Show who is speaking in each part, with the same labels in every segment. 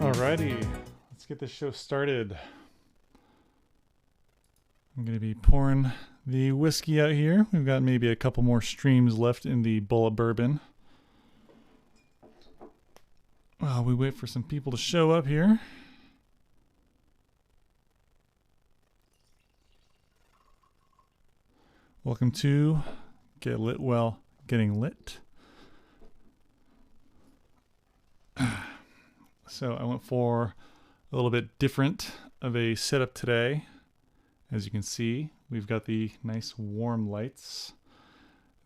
Speaker 1: Alrighty, let's get this show started. I'm going to be pouring the whiskey out here. We've got maybe a couple more streams left in the bowl of bourbon. While we wait for some people to show up here. Welcome to Get Lit Well Getting Lit. So I went for a little bit different of a setup today. As you can see, we've got the nice warm lights.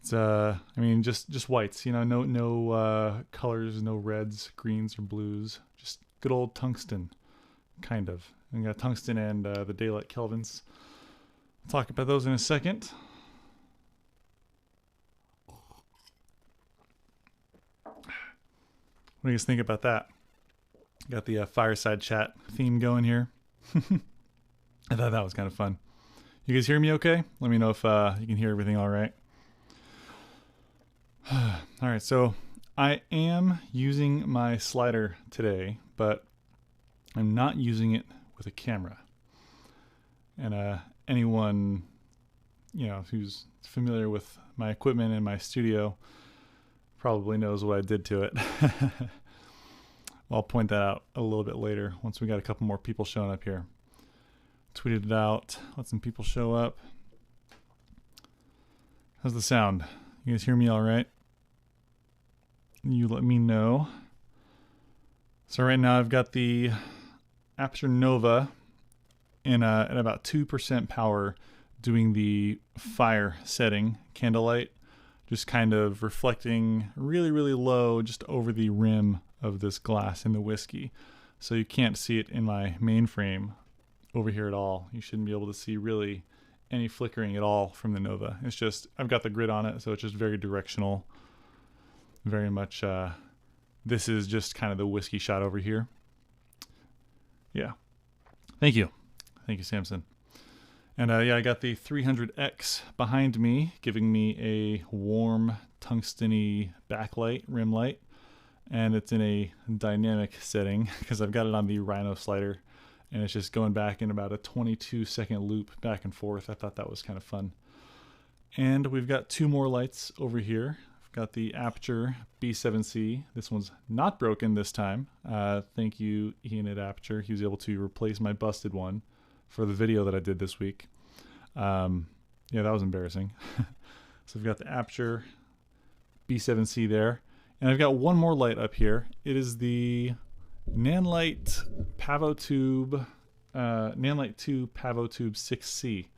Speaker 1: It's I mean just whites, you know, no colors, no reds, greens or blues, just good old tungsten, kind of. And we got tungsten and the daylight kelvins. I'll talk about those in a second. What do you guys think about that? Got the fireside chat theme going here. I thought that was kind of fun. You guys hear me okay? Let me know if you can hear everything all right. All right, so I am using my slider today, but I'm not using it with a camera. And anyone, you know, who's familiar with my equipment in my studio probably knows what I did to it. I'll point that out a little bit later once we got a couple more people showing up here. Tweeted it out, let some people show up. How's the sound? You guys hear me all right? You let me know. So right now I've got the Aperture Nova in at about 2% power doing the fire setting, candlelight, just kind of reflecting really, really low just over the rim of this glass in the whiskey. So you can't see it in my main frame over here at all. You shouldn't be able to see really any flickering at all from the Nova. It's just, I've got the grid on it, so it's just very directional. Very much, this is just kind of the whiskey shot over here. Yeah. Thank you. Thank you, Samson. And yeah, I got the 300X behind me, giving me a warm tungsten-y backlight, rim light. And it's in a dynamic setting because I've got it on the Rhino slider. And it's just going back in about a 22-second loop back and forth. I thought that was kind of fun. And we've got two more lights over here. I've got the Aperture B7Siii. This one's not broken this time. Thank you, Ian at Aperture. He was able to replace my busted one for the video that I did this week. Yeah, that was embarrassing. So we've got the Aperture B7Siii there. And I've got one more light up here. It is the Nanlite Pavotube, Nanlite 2 Pavotube 6C.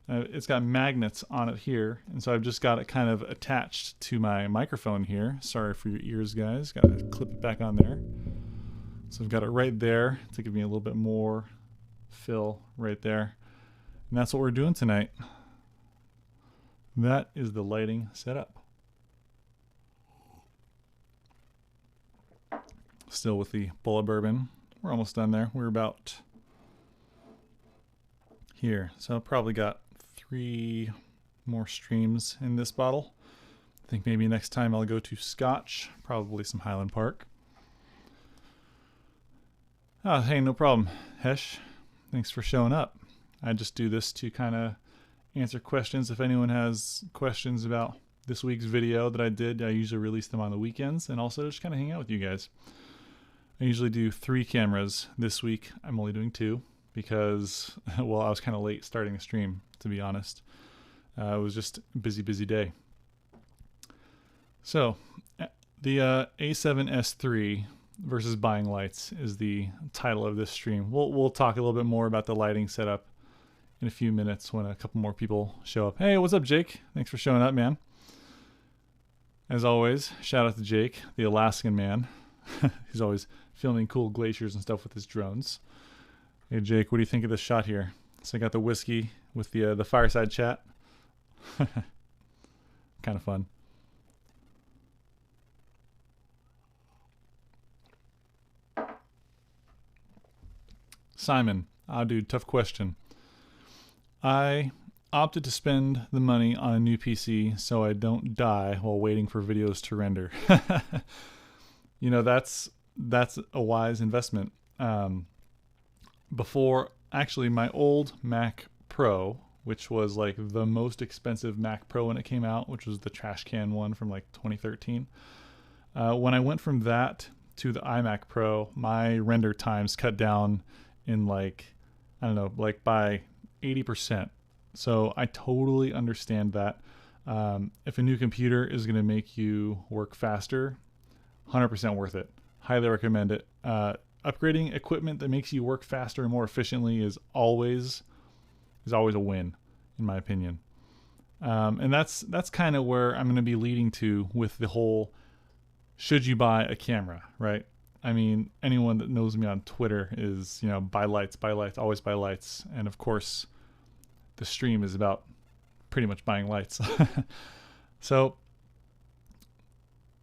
Speaker 1: It's got magnets on it here, and so I've just got it kind of attached to my microphone here. Sorry for your ears, guys. Got to clip it back on there. So I've got it right there to give me a little bit more fill right there. And that's what we're doing tonight. That is the lighting setup. Still with the bowl of bourbon. We're almost done there. We're about here. So I've probably got 3 more streams in this bottle. I think maybe next time I'll go to Scotch, probably some Highland Park. Oh, hey, no problem, Hesh. Thanks for showing up. I just do this to kind of answer questions. If anyone has questions about this week's video that I did, I usually release them on the weekends, and also just kind of hang out with you guys. I usually do 3 cameras. This week I'm only doing 2 because, well, I was kind of late starting the stream, to be honest. It was just a busy day. So the A7S III versus buying lights is the title of this stream. We'll talk a little bit more about the lighting setup in a few minutes when a couple more people show up. Hey, what's up, Jake? Thanks for showing up, man. As always, shout out to Jake, the Alaskan man. He's always filming cool glaciers and stuff with his drones. Hey Jake, what do you think of this shot here? So I got the whiskey with the fireside chat. Kind of fun. Simon, dude, tough question. I opted to spend the money on a new PC so I don't die while waiting for videos to render. You know, that's a wise investment. Before, actually, my old Mac Pro, which was like the most expensive Mac Pro when it came out, which was the trash can one from like 2013. When I went from that to the iMac Pro, my render times cut down in like, I don't know, like by 80%. So I totally understand that. If a new computer is going to make you work faster, 100% worth it. Highly recommend it. Upgrading equipment that makes you work faster and more efficiently is always a win, in my opinion. And that's kind of where I'm going to be leading to with the whole should you buy a camera, right? I mean, anyone that knows me on Twitter is, buy lights, always buy lights. And of course, the stream is about pretty much buying lights. So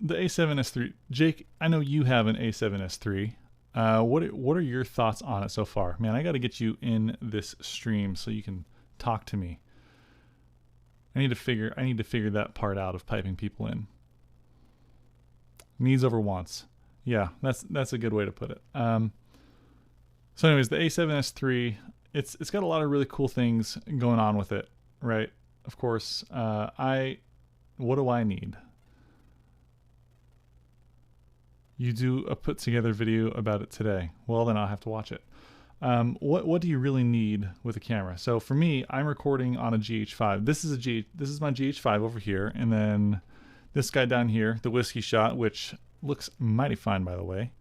Speaker 1: the A7S III, Jake, I know you have an A7S III. What are your thoughts on it so far? Man, I got to get you in this stream so you can talk to me. I need to figure that part out of piping people in. Needs over wants. Yeah, that's a good way to put it. So anyways, the A7S III, it's got a lot of really cool things going on with it, right? Of course, what do I need? You do a put together video about it today. Well, then I'll have to watch it. What do you really need with a camera? So for me, I'm recording on a GH5. This is my GH5 over here, and then this guy down here, the whiskey shot, which looks mighty fine, by the way.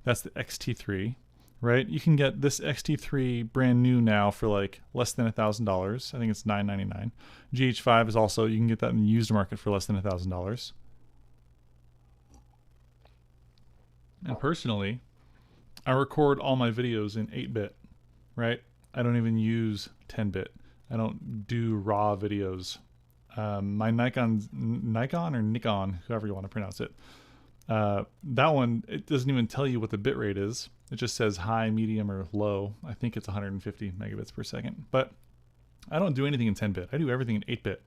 Speaker 1: That's the XT3, right? You can get this XT3 brand new now for like less than $1,000. I think it's $999. GH5 is also, you can get that in the used market for less than $1,000. And personally, I record all my videos in 8-bit, right? I don't even use 10-bit. I don't do raw videos. My Nikon, whoever you want to pronounce it, that one, it doesn't even tell you what the bit rate is. It just says high, medium, or low. I think it's 150 megabits per second. But I don't do anything in 10-bit. I do everything in 8-bit.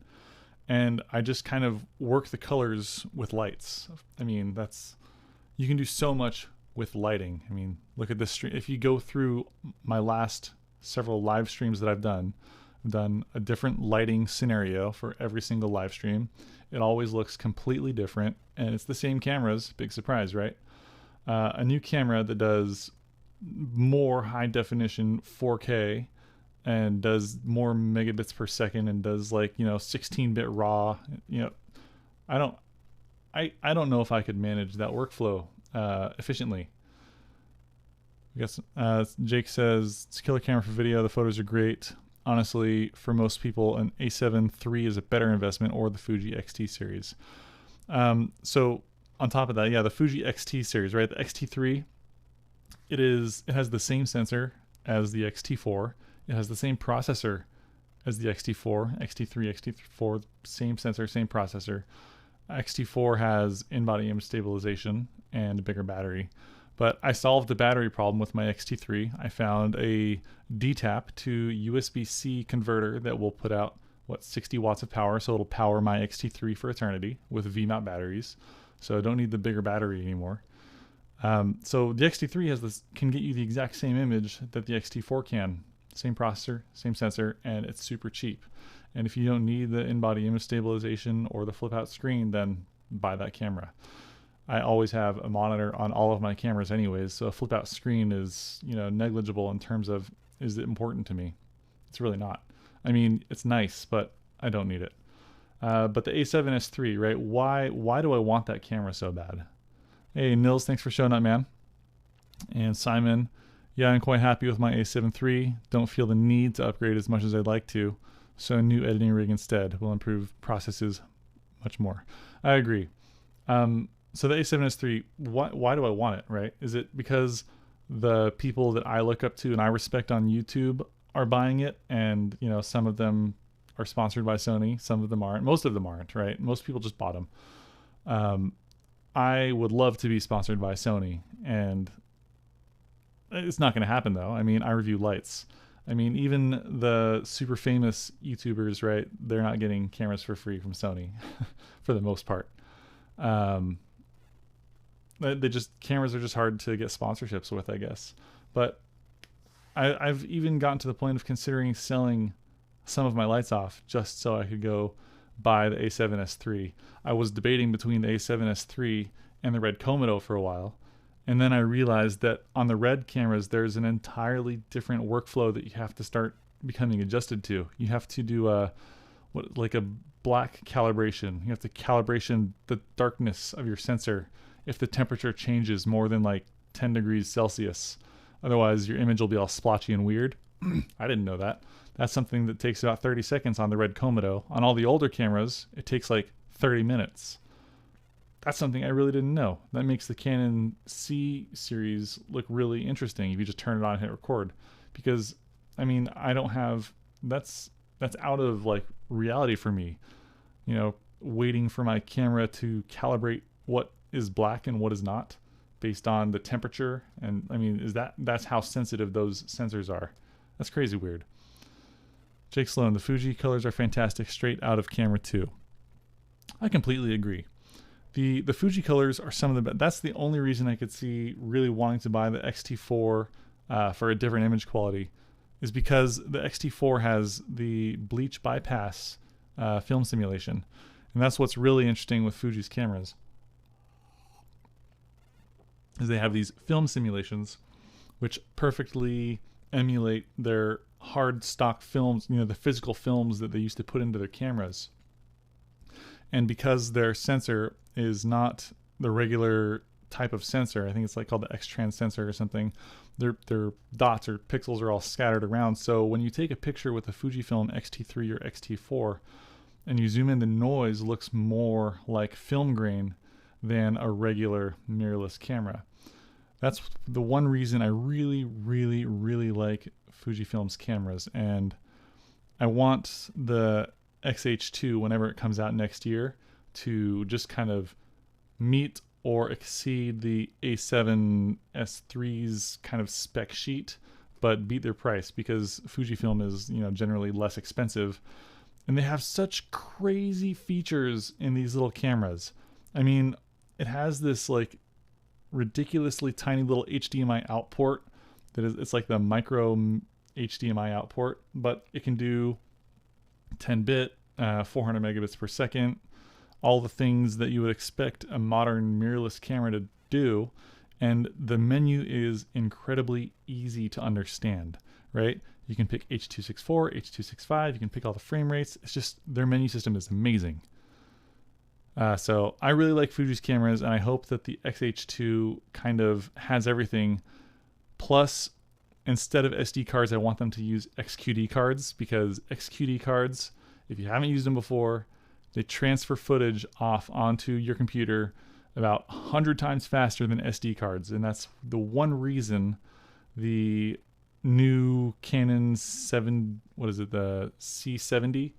Speaker 1: And I just kind of work the colors with lights. I mean, you can do so much with lighting. I mean, look at this stream. If you go through my last several live streams that I've done a different lighting scenario for every single live stream. It always looks completely different, and it's the same cameras. Big surprise, right? A new camera that does more high definition 4K and does more megabits per second and does like 16-bit raw. I don't know if I could manage that workflow efficiently. I guess Jake says it's a killer camera for video. The photos are great. Honestly, for most people, an A7 III is a better investment, or the Fuji XT series. So on top of that, yeah, the Fuji XT series, right? The XT3, it has the same sensor as the XT4. It has the same processor as the XT4, XT3, XT4, same sensor, same processor. XT4 has in-body image stabilization and a bigger battery. But I solved the battery problem with my XT3. I found a D-tap to USB-C converter that will put out, 60 watts of power, so it'll power my XT3 for eternity with VMount batteries. So I don't need the bigger battery anymore. So the XT3 can get you the exact same image that the XT4 can. Same processor, same sensor, and it's super cheap. And if you don't need the in-body image stabilization or the flip-out screen, then buy that camera. I always have a monitor on all of my cameras anyways, so a flip-out screen is, negligible in terms of, is it important to me? It's really not. I mean, it's nice, but I don't need it. But the A7S III, right? Why do I want that camera so bad? Hey, Nils, thanks for showing up, man. And Simon, yeah, I'm quite happy with my A7 III. Don't feel the need to upgrade as much as I'd like to. So a new editing rig instead will improve processes much more. I agree. So the A7S III, why do I want it, right? Is it because the people that I look up to and I respect on YouTube are buying it, and some of them are sponsored by Sony, some of them aren't, most of them aren't, right? Most people just bought them. I would love to be sponsored by Sony, and it's not going to happen though. I mean, I review lights. I mean, even the super famous YouTubers, right? They're not getting cameras for free from Sony for the most part. Cameras are just hard to get sponsorships with, I guess. But I've even gotten to the point of considering selling some of my lights off just so I could go buy the A7S III. I was debating between the A7S III and the Red Komodo for a while. And then I realized that on the Red cameras, there's an entirely different workflow that you have to start becoming adjusted to. You have to do like a black calibration. You have to calibration the darkness of your sensor if the temperature changes more than like 10 degrees Celsius. Otherwise, your image will be all splotchy and weird. I didn't know that. That's something that takes about 30 seconds on the Red Komodo. On all the older cameras, it takes like 30 minutes. That's something I really didn't know. That makes the Canon C series look really interesting if you just turn it on and hit record. Because, I mean, I don't have... That's out of, like, reality for me. You know, waiting for my camera to calibrate what is black and what is not based on the temperature. And, I mean, that's how sensitive those sensors are. That's crazy weird. Jake Sloan, the Fuji colors are fantastic straight out of camera 2. I completely agree. The Fuji colors are some of the best. That's the only reason I could see really wanting to buy the X-T4 for a different image quality, is because the X-T4 has the bleach bypass film simulation. And that's what's really interesting with Fuji's cameras, is they have these film simulations which perfectly emulate their hard stock films, you know, the physical films that they used to put into their cameras. And because their sensor is not the regular type of sensor, I think it's like called the X-Trans sensor or something, their dots or pixels are all scattered around. So when you take a picture with a Fujifilm X-T3 or X-T4 and you zoom in, the noise looks more like film grain than a regular mirrorless camera. That's the one reason I really, really, really like Fujifilm's cameras. And I want the XH2, whenever it comes out next year, to just kind of meet or exceed the A7S III's kind of spec sheet, but beat their price, because Fujifilm is, you know, generally less expensive. And they have such crazy features in these little cameras. I mean, it has this like ridiculously tiny little HDMI out port that is, it's like the micro HDMI out port, but it can do 10-bit, 400 megabits per second, all the things that you would expect a modern mirrorless camera to do. And the menu is incredibly easy to understand, right? You can pick H.264, H.265, you can pick all the frame rates. It's just, their menu system is amazing. So I really like Fuji's cameras, and I hope that the XH2 kind of has everything. Plus, instead of SD cards, I want them to use XQD cards, because XQD cards, if you haven't used them before, they transfer footage off onto your computer about 100 times faster than SD cards. And that's the one reason the new Canon the C70,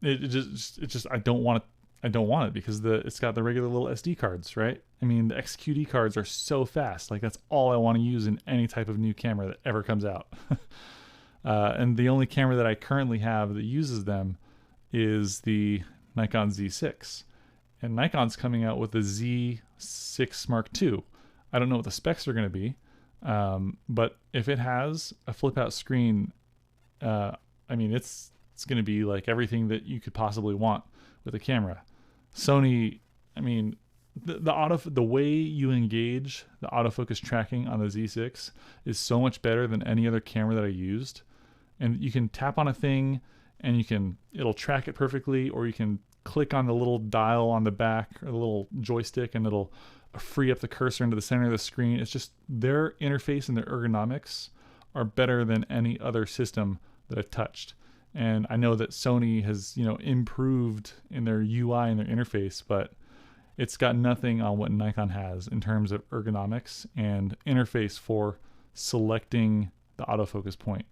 Speaker 1: it just I don't want it because it's got the regular little SD cards, right? I mean, the XQD cards are so fast. Like, that's all I want to use in any type of new camera that ever comes out. And the only camera that I currently have that uses them is the Nikon Z6. And Nikon's coming out with the Z6 Mark II. I don't know what the specs are going to be, but if it has a flip-out screen, I mean, it's going to be like everything that you could possibly want with a camera. Sony, I mean, the way you engage the autofocus tracking on the Z6 is so much better than any other camera that I used. And you can tap on a thing and it'll track it perfectly, or you can click on the little dial on the back or the little joystick and it'll free up the cursor into the center of the screen. It's just, their interface and their ergonomics are better than any other system that I've touched. And I know that Sony has, you know, improved in their UI and their interface, but it's got nothing on what Nikon has in terms of ergonomics and interface for selecting the autofocus point.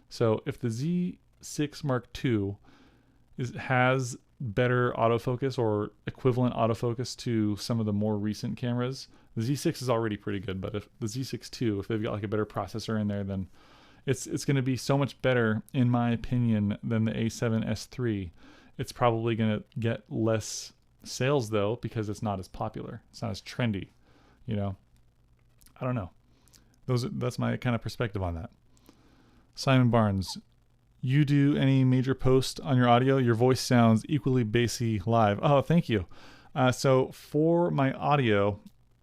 Speaker 1: So if the Z6 Mark II has better autofocus or equivalent autofocus to some of the more recent cameras, the Z6 is already pretty good, but if the Z6 II, if they've got like a better processor in there, then it's going to be so much better, in my opinion, than the A7S III. It's probably going to get less sales, though, because it's not as popular. It's not as trendy, you know? I don't know. That's my kind of perspective on that. Simon Barnes, you do any major post on your audio? Your voice sounds equally bassy live. Oh, thank you. So for my audio,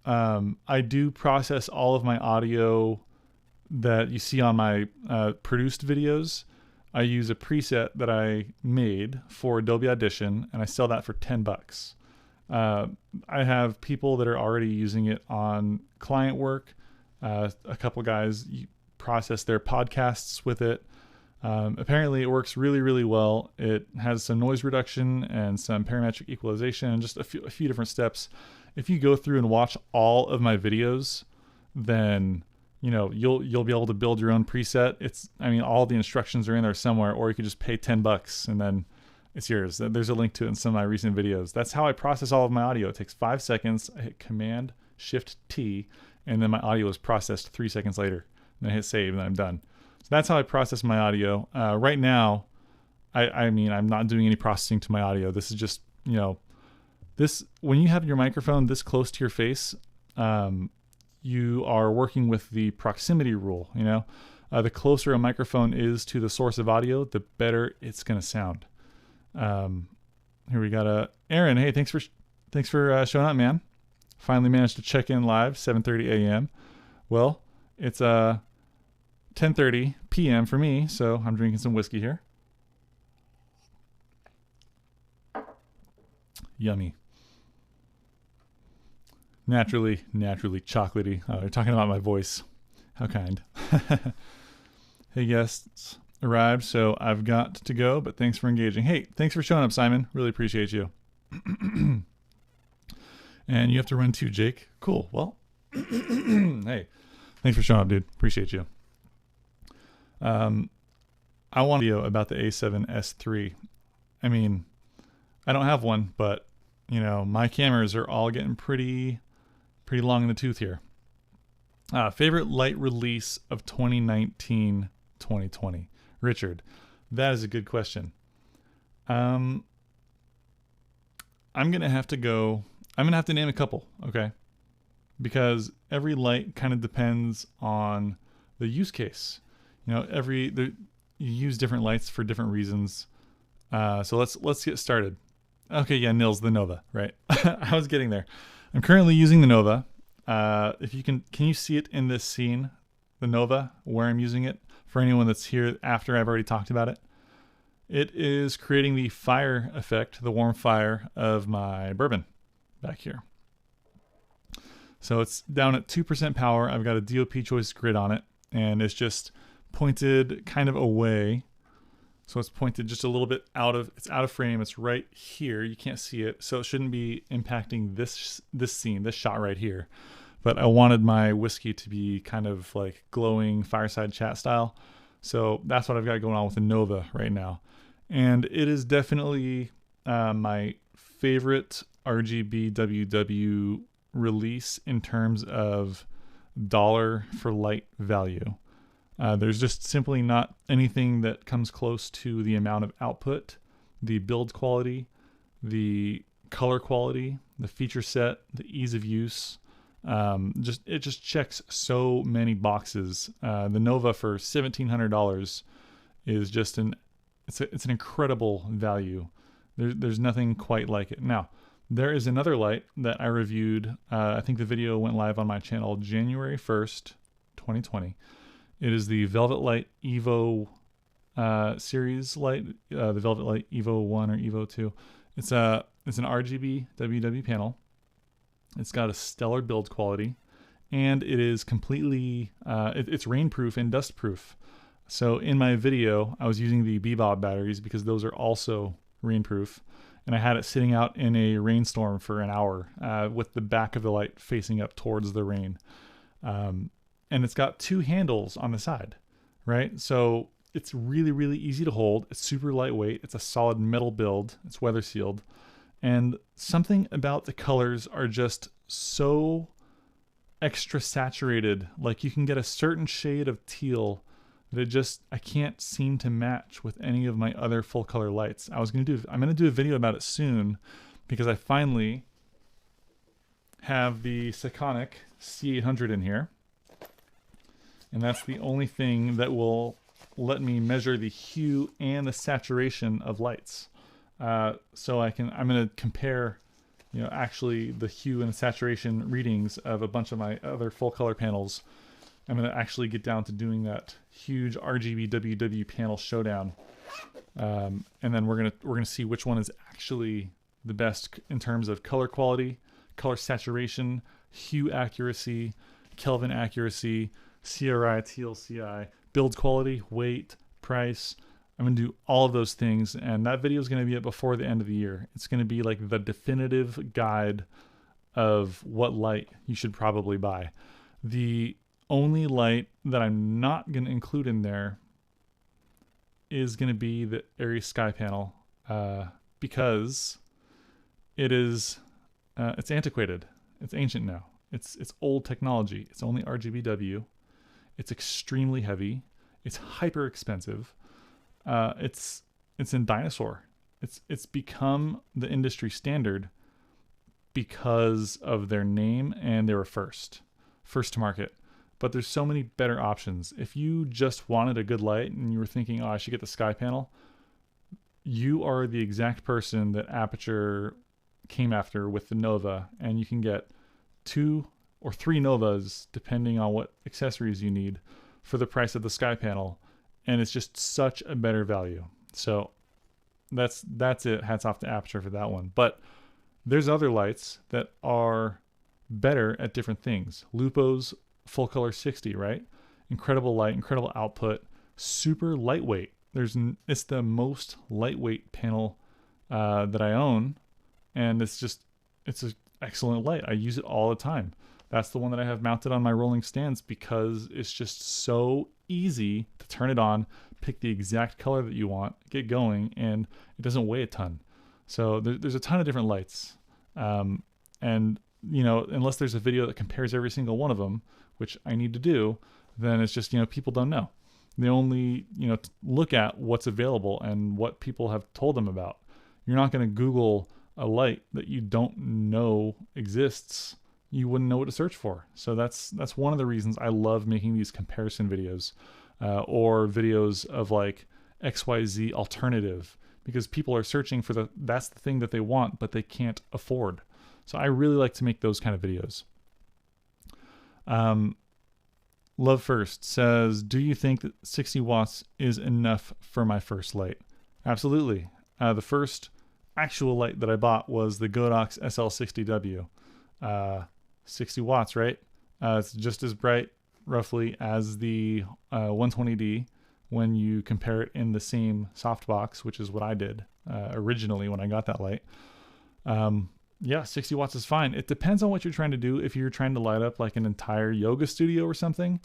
Speaker 1: I do process all of my audio that you see on my produced videos. I use a preset that I made for Adobe Audition, and I sell that for $10. I have people that are already using it on client work. A couple guys process their podcasts with it. Apparently it works really, really well. It has some noise reduction and some parametric equalization and just a few different steps. If you go through and watch all of my videos, then you'll be able to build your own preset. All the instructions are in there somewhere, or you could just pay $10 and then it's yours. There's a link to it in some of my recent videos. That's how I process all of my audio. It takes 5 seconds. I hit Command Shift T, and then my audio is processed 3 seconds later. And I hit save, and then I'm done. So that's how I process my audio. Right now, I'm not doing any processing to my audio. This is just, when you have your microphone this close to your face, you are working with the proximity rule. The closer a microphone is to the source of audio, the better it's going to sound. Here we got Aaron. Hey, thanks for showing up, man. Finally managed to check in live, 7:30 a.m. Well, it's 10:30 p.m. for me, so I'm drinking some whiskey here. Yummy. Naturally chocolatey. Oh, they're talking about my voice. How kind. Hey, guests arrived, so I've got to go, but thanks for engaging. Hey, thanks for showing up, Simon. Really appreciate you. And you have to run too, Jake. Cool. Well, hey, thanks for showing up, dude. Appreciate you. I want a video about the A7S III. I don't have one, but my cameras are all getting pretty long in the tooth here. Favorite light release of 2019, 2020. Richard, that is a good question. I'm gonna have to name a couple, okay? Because every light kind of depends on the use case. You use different lights for different reasons. So let's get started. Okay, yeah, Nils, the Nova, right? I was getting there. I'm currently using the Nova. If you can you see it in this scene, the Nova, where I'm using it? For anyone that's here after I've already talked about it. It is creating the fire effect, the warm fire of my bourbon back here. So it's down at 2% power. I've got a DOP choice grid on it, and it's just pointed kind of away. So it's pointed just a little bit it's out of frame. It's right here. You can't see it. So it shouldn't be impacting this scene, this shot right here. But I wanted my whiskey to be kind of like glowing fireside chat style. So that's what I've got going on with the Nova right now. And it is definitely my favorite RGB WW release in terms of dollar for light value. There's just simply not anything that comes close to the amount of output, the build quality, the color quality, the feature set, the ease of use. It just checks so many boxes. The Nova for $1,700 is just it's an incredible value. There's nothing quite like it. Now, there is another light that I reviewed. I think the video went live on my channel January 1st, 2020. It is the Velvet Light Evo series light, the Velvet Light Evo 1 or Evo 2. It's an RGB WW panel. It's got a stellar build quality, and it is completely, it's rainproof and dustproof. So in my video, I was using the Bebob batteries because those are also rainproof, and I had it sitting out in a rainstorm for an hour with the back of the light facing up towards the rain. And it's got 2 handles on the side, right? So it's really, really easy to hold. It's super lightweight. It's a solid metal build. It's weather sealed. And something about the colors are just so extra saturated. Like you can get a certain shade of teal that I can't seem to match with any of my other full color lights. I'm going to do a video about it soon because I finally have the Sekonic C800 in here. and that's the only thing that will let me measure the hue and the saturation of lights. So I'm going to compare, actually the hue and the saturation readings of a bunch of my other full color panels. I'm going to actually get down to doing that huge RGB WW panel showdown. And then we're going to see which one is actually the best in terms of color quality, color saturation, hue accuracy, Kelvin accuracy, CRI, TLCI, build quality, weight, price. I'm going to do all of those things, and that video is going to be up before the end of the year. It's going to be like the definitive guide of what light you should probably buy. The only light that I'm not going to include in there is going to be the Aries Sky panel, because it is it's antiquated. It's ancient now. It's old technology. It's only RGBW. It's extremely heavy. It's hyper expensive. It's in dinosaur. It's become the industry standard because of their name, and they were first to market. But there's so many better options. If you just wanted a good light and you were thinking, oh, I should get the Sky panel, you are the exact person that Aperture came after with the Nova, and you can get 2 or 3 Novas depending on what accessories you need for the price of the Sky panel, and it's just such a better value. So that's it. Hats off to Aperture for that one. But there's other lights that are better at different things. Lupo's full color 60, right? Incredible light, incredible output, super lightweight. It's the most lightweight panel that I own, and it's an excellent light. I use it all the time. That's the one that I have mounted on my rolling stands because it's just so easy to turn it on, pick the exact color that you want, get going, and it doesn't weigh a ton. So there's a ton of different lights. And, unless there's a video that compares every single one of them, which I need to do, then it's just, people don't know. They only, look at what's available and what people have told them about. You're not going to Google a light that you don't know exists. You wouldn't know what to search for. So that's one of the reasons I love making these comparison videos, or videos of like XYZ alternative, because people are searching for that's the thing that they want, but they can't afford. So I really like to make those kind of videos. Love First says, do you think that 60 watts is enough for my first light? Absolutely. The first actual light that I bought was the Godox SL60W. 60 watts, right? It's just as bright roughly as the 120D when you compare it in the same softbox, which is what I did originally when I got that light. Yeah, 60 watts is fine. It depends on what you're trying to do. If you're trying to light up like an entire yoga studio or something,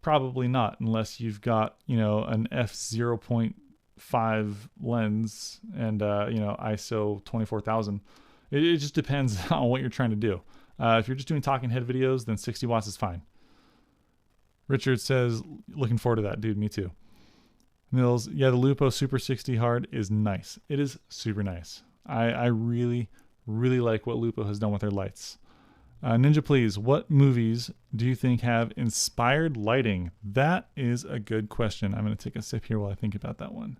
Speaker 1: probably not, unless you've got, an f0.5 lens and, ISO 24,000. It just depends on what you're trying to do. If you're just doing talking head videos, then 60 watts is fine. Richard says, looking forward to that, dude. Me too. Mills, yeah, the Lupo Super 60 Hard is nice. It is super nice. I really like what Lupo has done with their lights. Ninja Please, what movies do you think have inspired lighting? That is a good question. I'm going to take a sip here while I think about that one.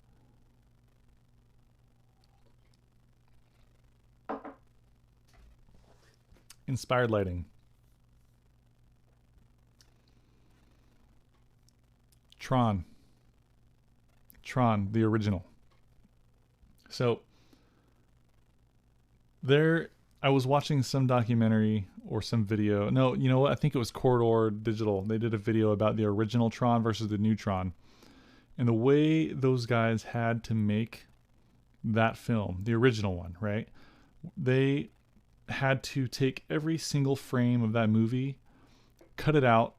Speaker 1: Inspired lighting. Tron, the original. So I was watching some documentary or some video. No, you know what? I think it was Corridor Digital. They did a video about the original Tron versus the new Tron. And the way those guys had to make that film, the original one, right? They had to take every single frame of that movie, cut it out,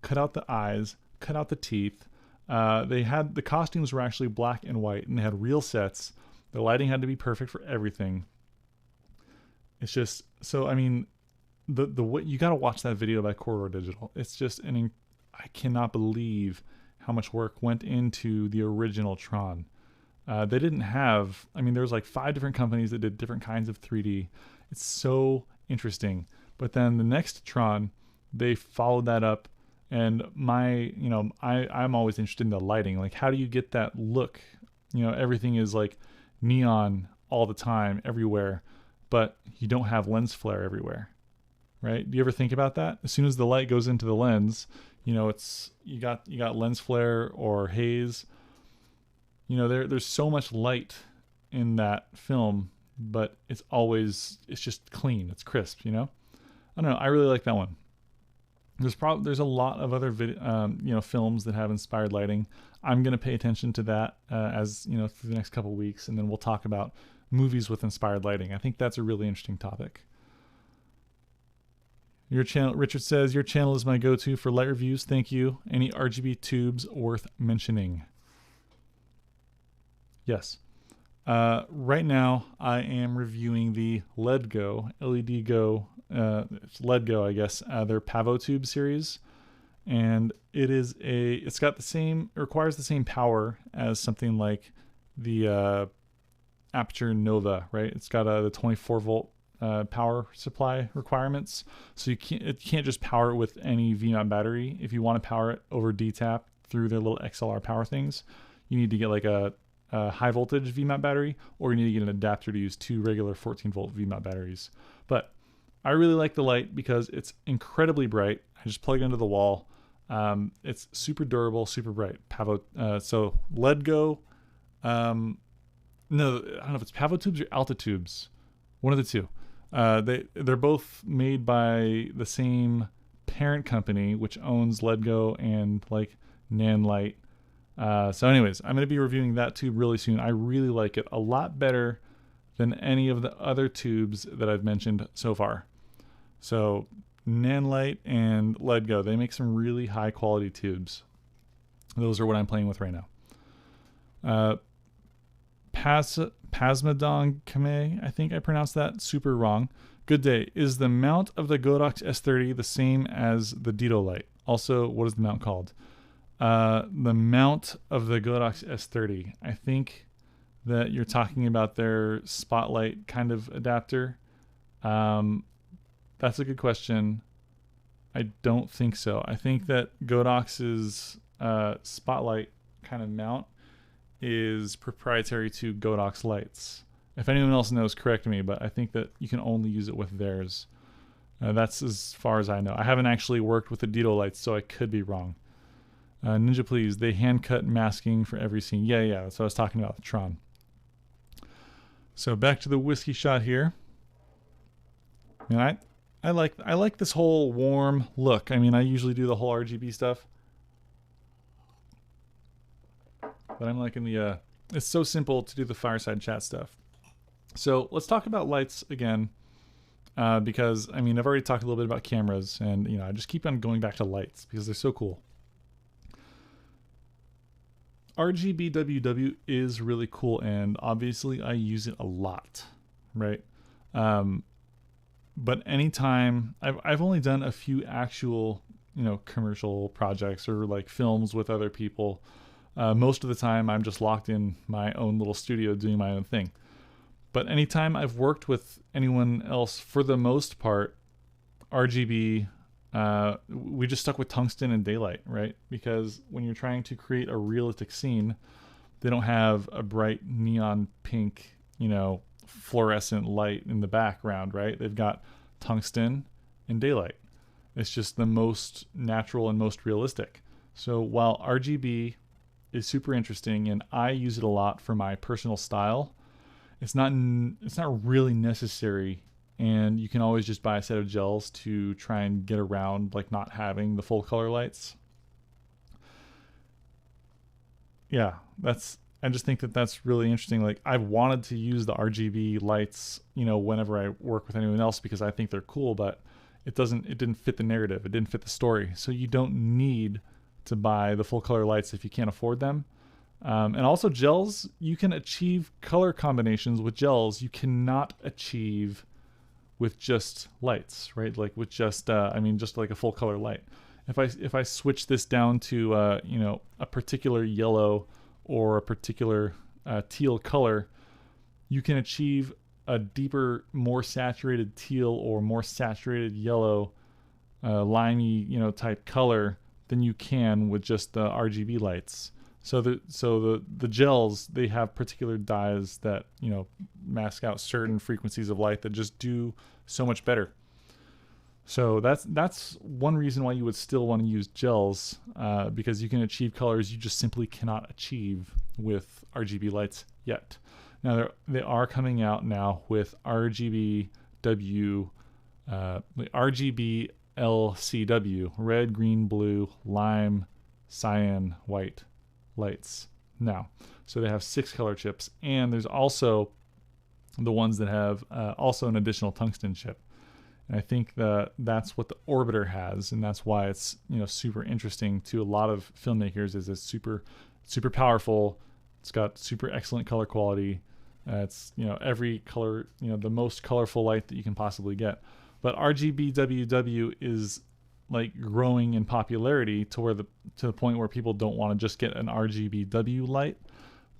Speaker 1: cut out the eyes, cut out the teeth. The costumes were actually black and white, and they had real sets. The lighting had to be perfect for everything. It's just, so, I mean, the way you got to watch that video by Corridor Digital. It's just I cannot believe how much work went into the original Tron. They didn't have, there was like 5 different companies that did different kinds of 3D. It's so interesting. But then the next Tron, they followed that up And I'm always interested in the lighting. Like, how do you get that look? Everything is like neon all the time, everywhere, but you don't have lens flare everywhere, right? Do you ever think about that? As soon as the light goes into the lens, it's you got lens flare or haze. There's so much light in that film, but it's just clean, it's crisp. I don't know. I really like that one. There's a lot of other films that have inspired lighting. I'm gonna pay attention to that as through the next couple of weeks, and then we'll talk about movies with inspired lighting. I think that's a really interesting topic. Your channel, Richard says, your channel is my go-to for light reviews. Thank you. Any RGB tubes worth mentioning? Yes. Right now, I am reviewing the LED Go, it's LED Go, I guess, their Pavo Tube series. And it requires the same power as something like the Aperture Nova, right? It's got the 24 volt power supply requirements. So it can't just power it with any VMAT battery. If you want to power it over DTAP through their little XLR power things, you need to get like a high voltage VMAT battery, or you need to get an adapter to use 2 regular 14 volt VMAT batteries. But I really like the light because it's incredibly bright. I just plug it into the wall. It's super durable, super bright. Pavo. So LED Go. No, I don't know if it's Pavo tubes or Alta tubes. One of the two. They're both made by the same parent company, which owns LED Go and like Nanlite. So anyways, I'm going to be reviewing that tube really soon. I really like it a lot better than any of the other tubes that I've mentioned so far. So Nanlite and LED Go, they make some really high quality tubes. Those are what I'm playing with right now. Pasmadong Kame, I think I pronounced that super wrong. Good day. Is the mount of the Godox S30 the same as the Dito light? Also, what is the mount called? The mount of the Godox S30. I think that you're talking about their spotlight kind of adapter. That's a good question. I don't think so. I think that Godox's spotlight kind of mount is proprietary to Godox lights. If anyone else knows, correct me, but I think that you can only use it with theirs. That's as far as I know. I haven't actually worked with the Dito lights, so I could be wrong. Ninja, please. They hand cut masking for every scene. Yeah, that's what I was talking about with Tron. So back to the whiskey shot here. I like this whole warm look. I mean, I usually do the whole RGB stuff, but I'm liking the. It's so simple to do the fireside chat stuff. So let's talk about lights again, because I mean I've already talked a little bit about cameras, and I just keep on going back to lights because they're so cool. RGBWW is really cool, and obviously I use it a lot, right? But anytime I've only done a few actual commercial projects or like films with other people. Most of the time I'm just locked in my own little studio doing my own thing. But anytime I've worked with anyone else, for the most part, RGB. We just stuck with tungsten and daylight, right? Because when you're trying to create a realistic scene, they don't have a bright neon pink, fluorescent light in the background, right? They've got tungsten and daylight. It's just the most natural and most realistic. So while RGB is super interesting and I use it a lot for my personal style, it's not really necessary. And you can always just buy a set of gels to try and get around like not having the full color lights. Yeah, I just think that that's really interesting. Like I've wanted to use the RGB lights, whenever I work with anyone else because I think they're cool, but it didn't fit the narrative. It didn't fit the story. So you don't need to buy the full color lights if you can't afford them. And also gels, you can achieve color combinations with gels you cannot achieve with just lights, right? Like with just like a full color light. If I switch this down to a particular yellow or a particular teal color, you can achieve a deeper, more saturated teal or more saturated yellow, limey, type color than you can with just the RGB lights. So the gels, they have particular dyes that, you know, mask out certain frequencies of light that just do so much better. So that's one reason why you would still want to use gels, because you can achieve colors you just simply cannot achieve with RGB lights yet. Now they are coming out now with RGB LCW, red, green, blue, lime, cyan, white lights now. So they have 6 color chips, and there's also the ones that have also an additional tungsten chip. And I think that's what the Orbiter has, and that's why it's, you know, super interesting to a lot of filmmakers. Is it's super powerful. It's got super excellent color quality. It's, you know, every color, you know, the most colorful light that you can possibly get. But RGB WW is like growing in popularity to the point where people don't want to just get an RGBW light,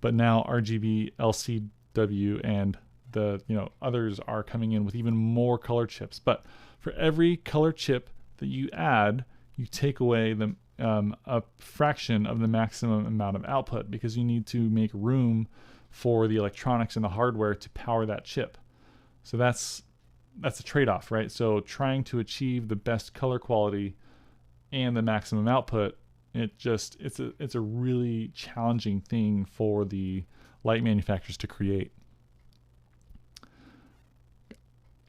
Speaker 1: but now RGB LCW and the, you know, others are coming in with even more color chips. But for every color chip that you add, you take away the a fraction of the maximum amount of output, because you need to make room for the electronics and the hardware to power that chip. So that's a trade-off, right? So trying to achieve the best color quality and the maximum output, it's a really challenging thing for the light manufacturers to create.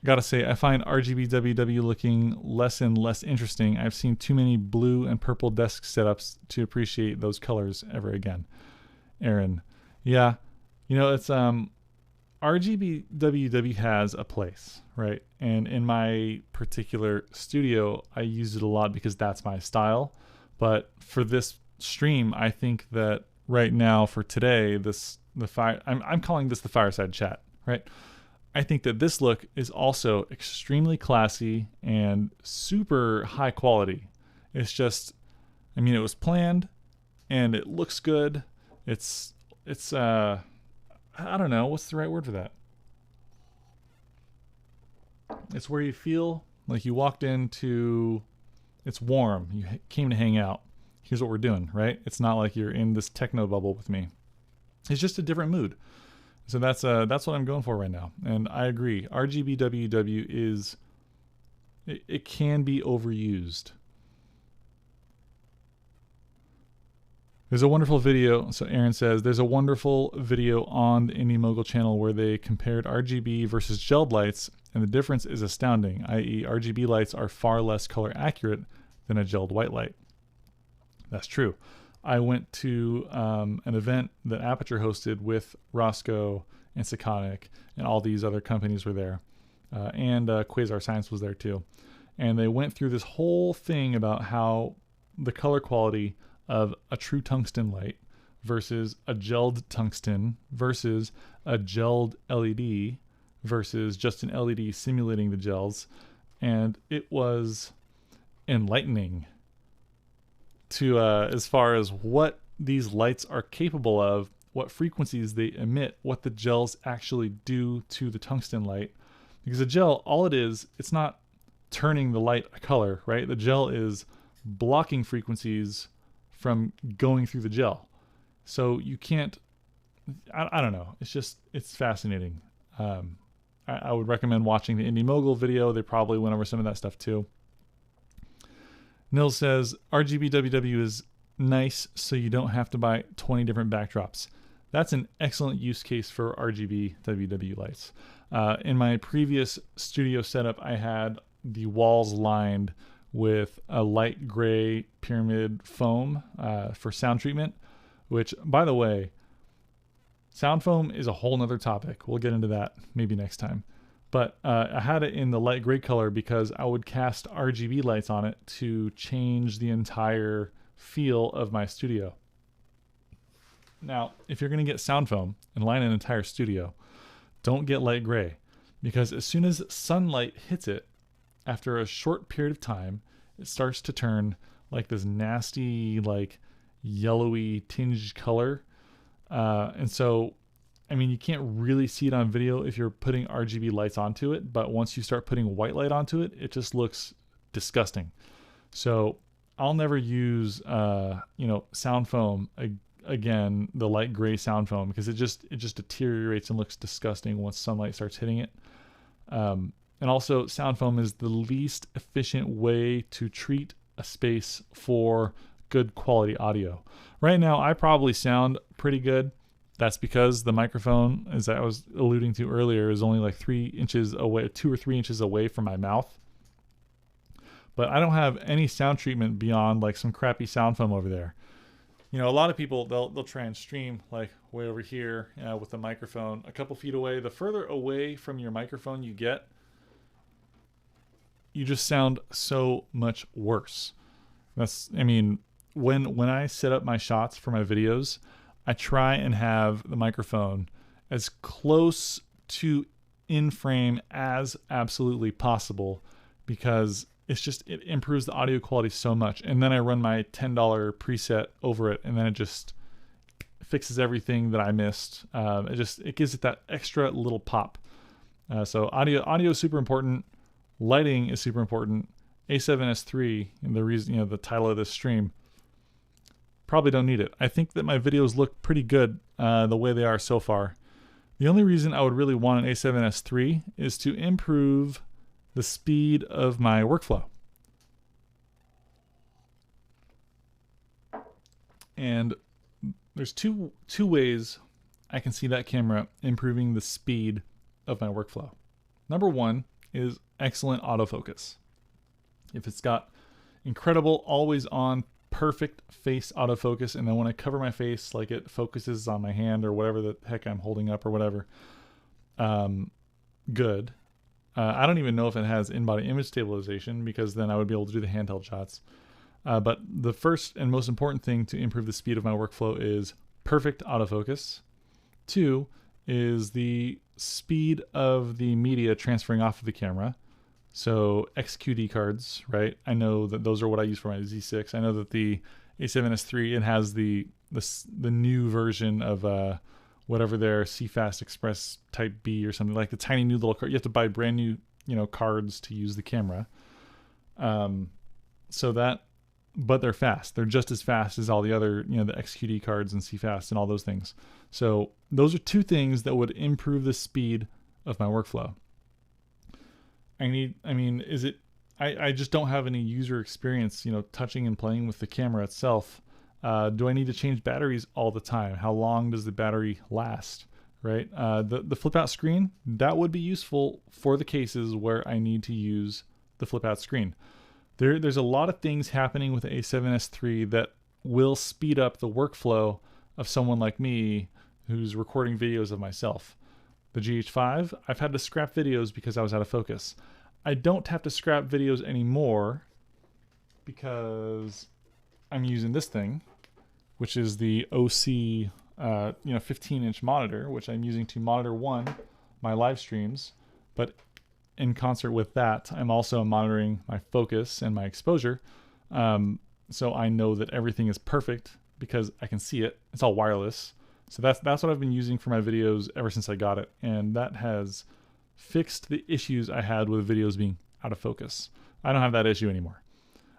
Speaker 1: Gotta say, I find RGB WW looking less and less interesting. I've seen too many blue and purple desk setups to appreciate those colors ever again. Aaron, yeah, you know, it's RGB WW has a place, right? And in my particular studio, I use it a lot because that's my style. But for this stream, I think that right now, for today, I'm calling this the fireside chat, right? I think that this look is also extremely classy and super high quality. It's just, I mean, it was planned and it looks good. It's I don't know, what's the right word for that? It's where you feel like you walked into, it's warm, you came to hang out. Here's what we're doing, right? It's not like you're in this techno bubble with me. It's just a different mood. So that's what I'm going for right now. And I agree. RGB WW is, it can be overused. There's a wonderful video. So Aaron says, there's a wonderful video on the Indie Mogul channel where they compared RGB versus gelled lights, and the difference is astounding, i.e. RGB lights are far less color accurate than a gelled white light. That's true. I went to an event that Aperture hosted with Roscoe and Sekonic, and all these other companies were there. And Quasar Science was there too. And they went through this whole thing about how the color quality of a true tungsten light versus a gelled tungsten versus a gelled LED versus just an LED simulating the gels. And it was enlightening to as far as what these lights are capable of, what frequencies they emit, what the gels actually do to the tungsten light. Because a gel, all it is, it's not turning the light a color, right? The gel is blocking frequencies from going through the gel. So you can't, I don't know. It's fascinating. I would recommend watching the Indie Mogul video. They probably went over some of that stuff too. Nils says, RGB WW is nice so you don't have to buy 20 different backdrops. That's an excellent use case for RGB WW lights. In my previous studio setup, I had the walls lined with a light gray pyramid foam for sound treatment, which, by the way, sound foam is a whole nother topic. We'll get into that maybe next time. But I had it in the light gray color because I would cast RGB lights on it to change the entire feel of my studio. Now, if you're going to get sound foam and line an entire studio, don't get light gray, because as soon as sunlight hits it, after a short period of time, it starts to turn like this nasty, like yellowy tinged color. And so, I mean, you can't really see it on video if you're putting RGB lights onto it, but once you start putting white light onto it, it just looks disgusting. So I'll never use you know, sound foam again, the light gray sound foam, because it just deteriorates and looks disgusting once sunlight starts hitting it. And also, sound foam is the least efficient way to treat a space for good quality audio. Right now, I probably sound pretty good. That's because the microphone, as I was alluding to earlier, is only like 3 inches away, 2 or 3 inches away from my mouth. But I don't have any sound treatment beyond like some crappy sound foam over there. You know, a lot of people, they'll try and stream like way over here with the microphone a couple feet away. The further away from your microphone you get, you just sound so much worse. I mean, when I set up my shots for my videos, I try and have the microphone as close to in frame as absolutely possible, because it improves the audio quality so much. And then I run my $10 preset over it, and then it just fixes everything that I missed. It gives it that extra little pop. So audio is super important. Lighting is super important. A7S III, and the reason, you know, the title of this stream, probably don't need it. I think that my videos look pretty good the way they are so far. The only reason I would really want an A7S III is to improve the speed of my workflow. And there's two ways I can see that camera improving the speed of my workflow. Number one is excellent autofocus. If it's got incredible, always on, perfect face autofocus, and then when I cover my face, like it focuses on my hand or whatever the heck I'm holding up or whatever, good. I don't even know if it has in-body image stabilization, because then I would be able to do the handheld shots. But the first and most important thing to improve the speed of my workflow is perfect autofocus. 2 is the speed of the media transferring off of the camera. So XQD cards, right? I know that those are what I use for my Z6. I know that the A7S III, it has the new version of whatever their CFast Express Type B or something, like the tiny new little card. You have to buy brand new, you know, cards to use the camera. But they're fast. They're just as fast as all the other, you know, the XQD cards and CFast and all those things. So those are 2 things that would improve the speed of my workflow. I just don't have any user experience, you know, touching and playing with the camera itself. Do I need to change batteries all the time? How long does the battery last, right? The flip out screen, that would be useful for the cases where I need to use the flip out screen. There's a lot of things happening with the A7S III that will speed up the workflow of someone like me who's recording videos of myself. The GH5, I've had to scrap videos because I was out of focus. I don't have to scrap videos anymore because I'm using this thing, which is the OC 15-inch monitor, which I'm using to monitor my live streams, but in concert with that, I'm also monitoring my focus and my exposure. So I know that everything is perfect because I can see it. It's all wireless. So that's what I've been using for my videos ever since I got it. And that has fixed the issues I had with videos being out of focus. I don't have that issue anymore.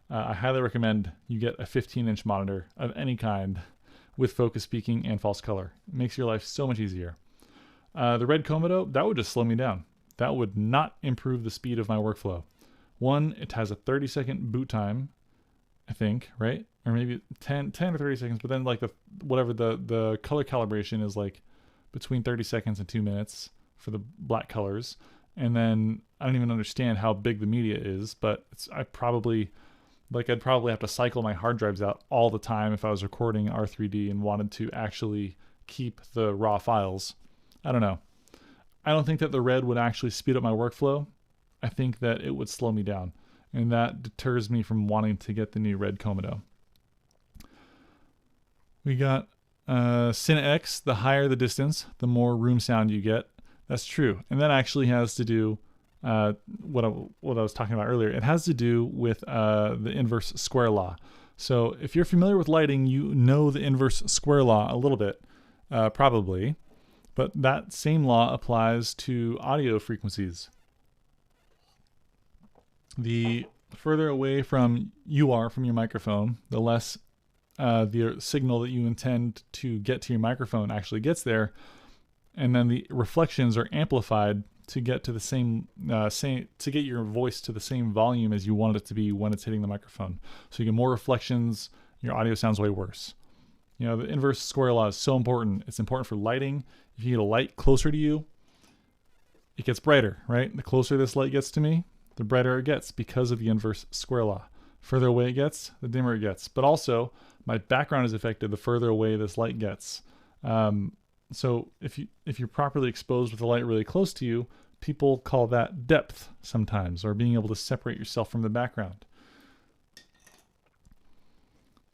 Speaker 1: I highly recommend you get a 15-inch monitor of any kind with focus peaking and false color. It makes your life so much easier. The red Komodo, that would just slow me down. That would not improve the speed of my workflow. One, it has a 30-second boot time, I think, right? Or maybe 10 or 30 seconds, but then like the color calibration is like between 30 seconds and 2 minutes for the black colors. And then I don't even understand how big the media is, but I'd probably have to cycle my hard drives out all the time if I was recording R3D and wanted to actually keep the raw files. I don't know. I don't think that the red would actually speed up my workflow. I think that it would slow me down, and that deters me from wanting to get the new red Komodo. We got Cine X. The higher the distance, the more room sound you get. That's true, and that actually has to do what I was talking about earlier. It has to do with the inverse square law. So if you're familiar with lighting, you know the inverse square law a little bit, probably. But that same law applies to audio frequencies. The the further away from you are from your microphone, the less the signal that you intend to get to your microphone actually gets there, and then the reflections are amplified to get to the same to get your voice to the same volume as you want it to be when it's hitting the microphone. So you get more reflections, your audio sounds way worse. You know, the inverse square law is so important. It's important for lighting. If you get a light closer to you, it gets brighter, right? The closer this light gets to me, the brighter it gets because of the inverse square law. Further away it gets, the dimmer it gets. But also, my background is affected the further away this light gets. So if you're properly exposed with the light really close to you, people call that depth sometimes, or being able to separate yourself from the background.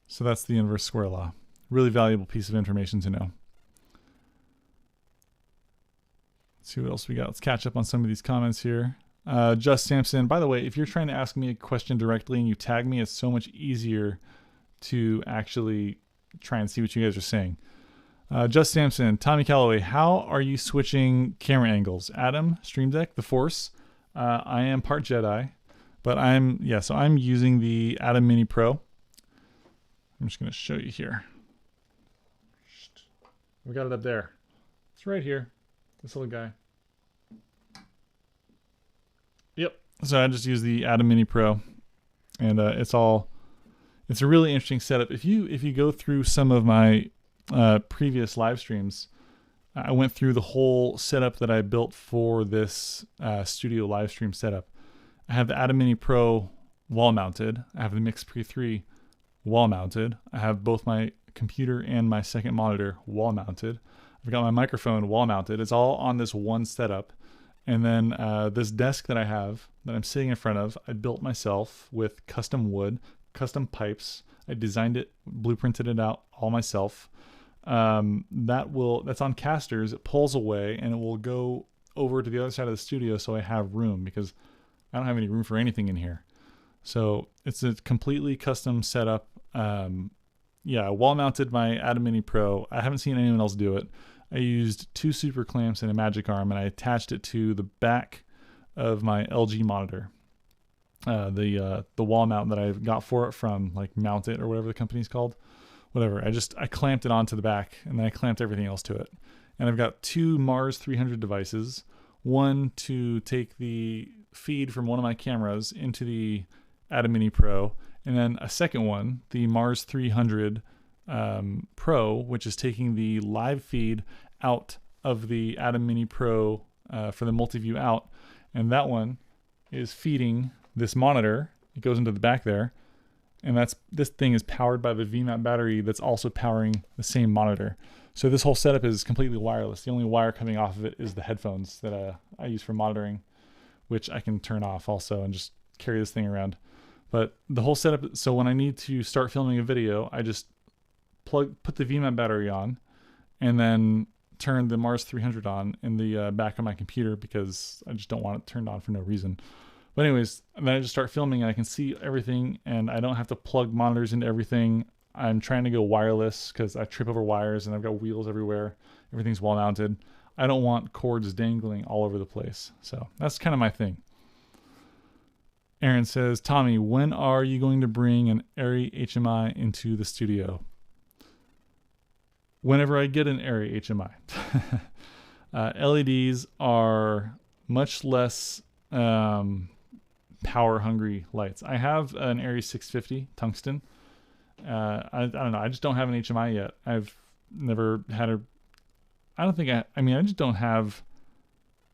Speaker 1: So that's the inverse square law. Really valuable piece of information to know. Let's see what else we got. Let's catch up on some of these comments here. Just Sampson, by the way, if you're trying to ask me a question directly and you tag me, it's so much easier to actually try and see what you guys are saying. Just Sampson, Tommy Calloway, how are you switching camera angles? Adam, Stream Deck, the Force. I am part Jedi, but I'm using the Atom Mini Pro. I'm just going to show you here. We got it up there. It's right here. This little guy. Yep. So I just use the Atom Mini Pro, and it's a really interesting setup. If you go through some of my previous live streams, I went through the whole setup that I built for this studio live stream setup. I have the Atom Mini Pro wall mounted. I have the Mix Pre 3 wall mounted. I have both my computer and my second monitor wall mounted. I've got my microphone wall mounted. It's all on this one setup. And then this desk that I have that I'm sitting in front of, I built myself with custom wood, custom pipes. I designed it, blueprinted it out all myself. That's on casters. It pulls away and it will go over to the other side of the studio, so I have room, because I don't have any room for anything in here. So it's a completely custom setup. I wall mounted my Atom Mini Pro. I haven't seen anyone else do it. I used 2 super clamps and a magic arm, and I attached it to the back of my LG monitor. The wall mount that I got for it from like Mount It or whatever the company's called. Whatever. I clamped it onto the back, and then I clamped everything else to it. And I've got 2 Mars 300 devices. One to take the feed from one of my cameras into the Atom Mini Pro, and then a second one, the Mars 300 Pro, which is taking the live feed out of the Atom Mini Pro for the multi-view out, and that one is feeding this monitor. It goes into the back there, and this thing is powered by the VMAP battery that's also powering the same monitor. So this whole setup is completely wireless. The only wire coming off of it is the headphones that I use for monitoring, which I can turn off also and just carry this thing around. But the whole setup, so when I need to start filming a video, I just put the VMAP battery on, and then turn the Mars 300 on in the back of my computer, because I just don't want it turned on for no reason. But anyways, then I just start filming, and I can see everything, and I don't have to plug monitors into everything. I'm trying to go wireless because I trip over wires, and I've got wheels everywhere. Everything's wall mounted. I don't want cords dangling all over the place. So that's kind of my thing. Aaron says, Tommy, when are you going to bring an Arri HMI into the studio? Whenever I get an Arri HMI. LEDs are much less power hungry lights. I have an Arri 650 tungsten. I don't know. I just don't have an HMI yet. I've never had I just don't have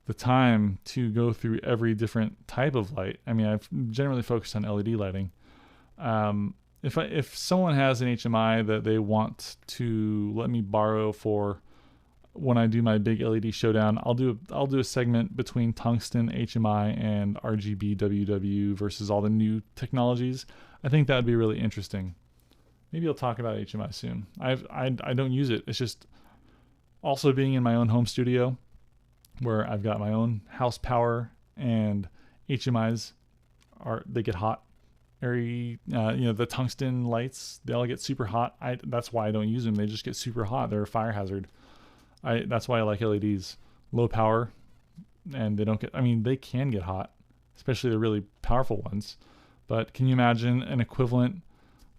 Speaker 1: the time to go through every different type of light. I mean, I've generally focused on LED lighting. If someone has an HMI that they want to let me borrow for when I do my big LED showdown, I'll do a segment between tungsten, HMI, and RGB WW versus all the new technologies. I think that would be really interesting. Maybe I'll talk about HMI soon. I don't use it. It's just also being in my own home studio, where I've got my own house power, and HMIs they get hot. The tungsten lights, they all get super hot. That's why I don't use them. They just get super hot. They're a fire hazard. That's why I like LEDs. Low power, and they don't get, they can get hot, especially the really powerful ones, But can you imagine an equivalent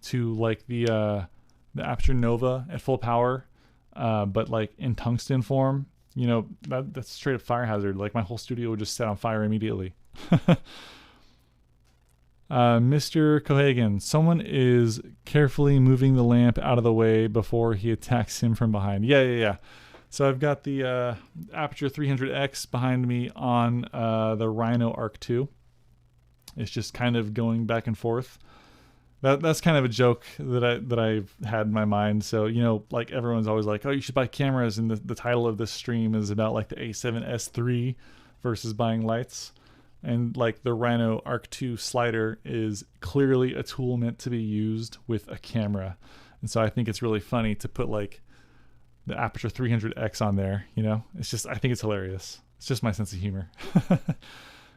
Speaker 1: to like the Aperture Nova at full power, but like in tungsten form? You know, that's straight up fire hazard. Like my whole studio would just set on fire immediately. Mr. Cohagen, someone is carefully moving the lamp out of the way before he attacks him from behind. Yeah. So I've got the Aperture 300X behind me on the Rhino Arc II. It's just kind of going back and forth. That's kind of a joke that I've had in my mind. So, you know, like everyone's always like, oh, you should buy cameras, and the title of this stream is about like the A7S III versus buying lights. And like the Rhino Arc II slider is clearly a tool meant to be used with a camera. And so I think it's really funny to put like the Aperture 300X on there, you know? It's just, I think it's hilarious. It's just my sense of humor.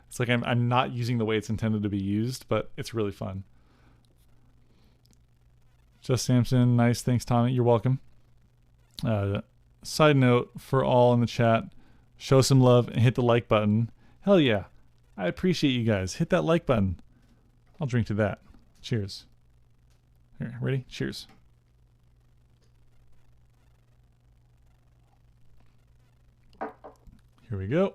Speaker 1: It's like I'm not using the way it's intended to be used, but it's really fun. Just Samson, nice. Thanks, Tommy. You're welcome. Side note for all in the chat, show some love and hit the like button. Hell yeah. I appreciate you guys. Hit that like button. I'll drink to that. Cheers. Here, ready? Cheers. Here we go.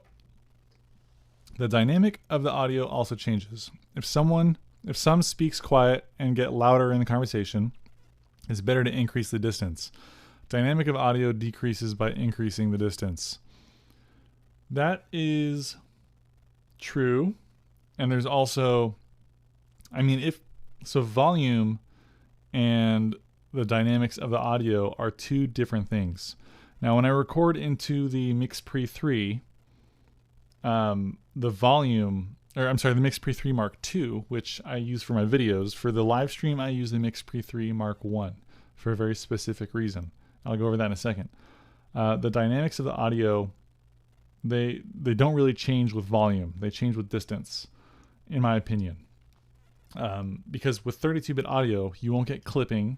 Speaker 1: The dynamic of the audio also changes. If some speaks quiet and get louder in the conversation, it's better to increase the distance. Dynamic of audio decreases by increasing the distance. That is true. And there's also, I mean, volume and the dynamics of the audio are two different things. Now, when I record into the MixPre 3, the MixPre 3 Mark II, which I use for my videos, for the live stream, I use the MixPre 3 Mark I for a very specific reason. I'll go over that in a second. The dynamics of the audio, they don't really change with volume. They change with distance, in my opinion. Because with 32-bit audio, you won't get clipping.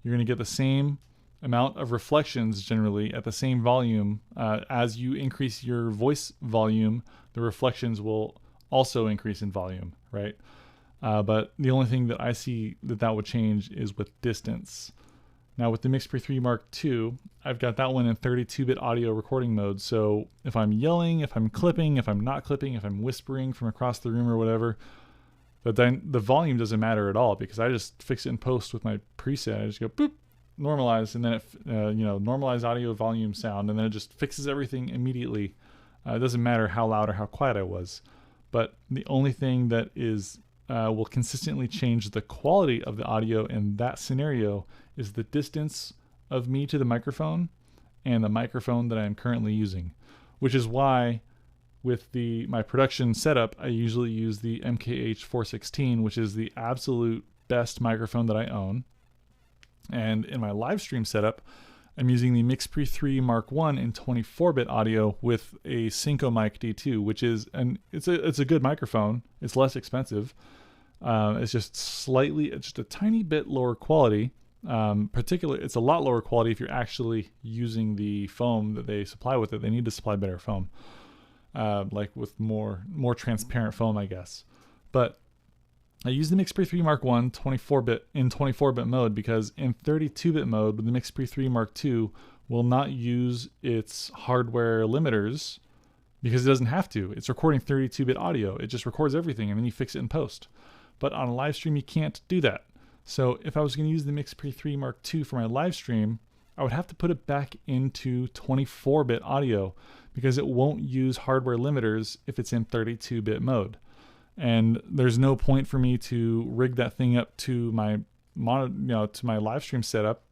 Speaker 1: You're going to get the same amount of reflections generally at the same volume. As you increase your voice volume, the reflections will also increase in volume, right? But the only thing that I see that would change is with distance. Now with the MixPre 3 Mark II, I've got that one in 32-bit audio recording mode. So if I'm yelling, if I'm clipping, if I'm not clipping, if I'm whispering from across the room or whatever, the volume doesn't matter at all, because I just fix it in post with my preset. I just go boop, normalize, and then it normalize audio volume sound, and then it just fixes everything immediately. It doesn't matter how loud or how quiet I was. But the only thing that is will consistently change the quality of the audio in that scenario is the distance of me to the microphone and the microphone that I am currently using, which is why with my production setup, I usually use the MKH416, which is the absolute best microphone that I own. And in my live stream setup, I'm using the MixPre 3 Mark I in 24-bit audio with a Synco Mic D2, which is it's a good microphone. It's less expensive. It's just a tiny bit lower quality. It's a lot lower quality if you're actually using the foam that they supply with it. They need to supply better foam, like with more transparent foam, I guess. But I use the MixPre 3 Mark I 24-bit mode because in 32-bit mode, the MixPre 3 Mark II will not use its hardware limiters because it doesn't have to. It's recording 32-bit audio. It just records everything and then you fix it in post. But on a live stream, you can't do that. So if I was going to use the MixPre 3 Mark II for my live stream, I would have to put it back into 24-bit audio because it won't use hardware limiters if it's in 32-bit mode. And there's no point for me to rig that thing up to my to my live stream setup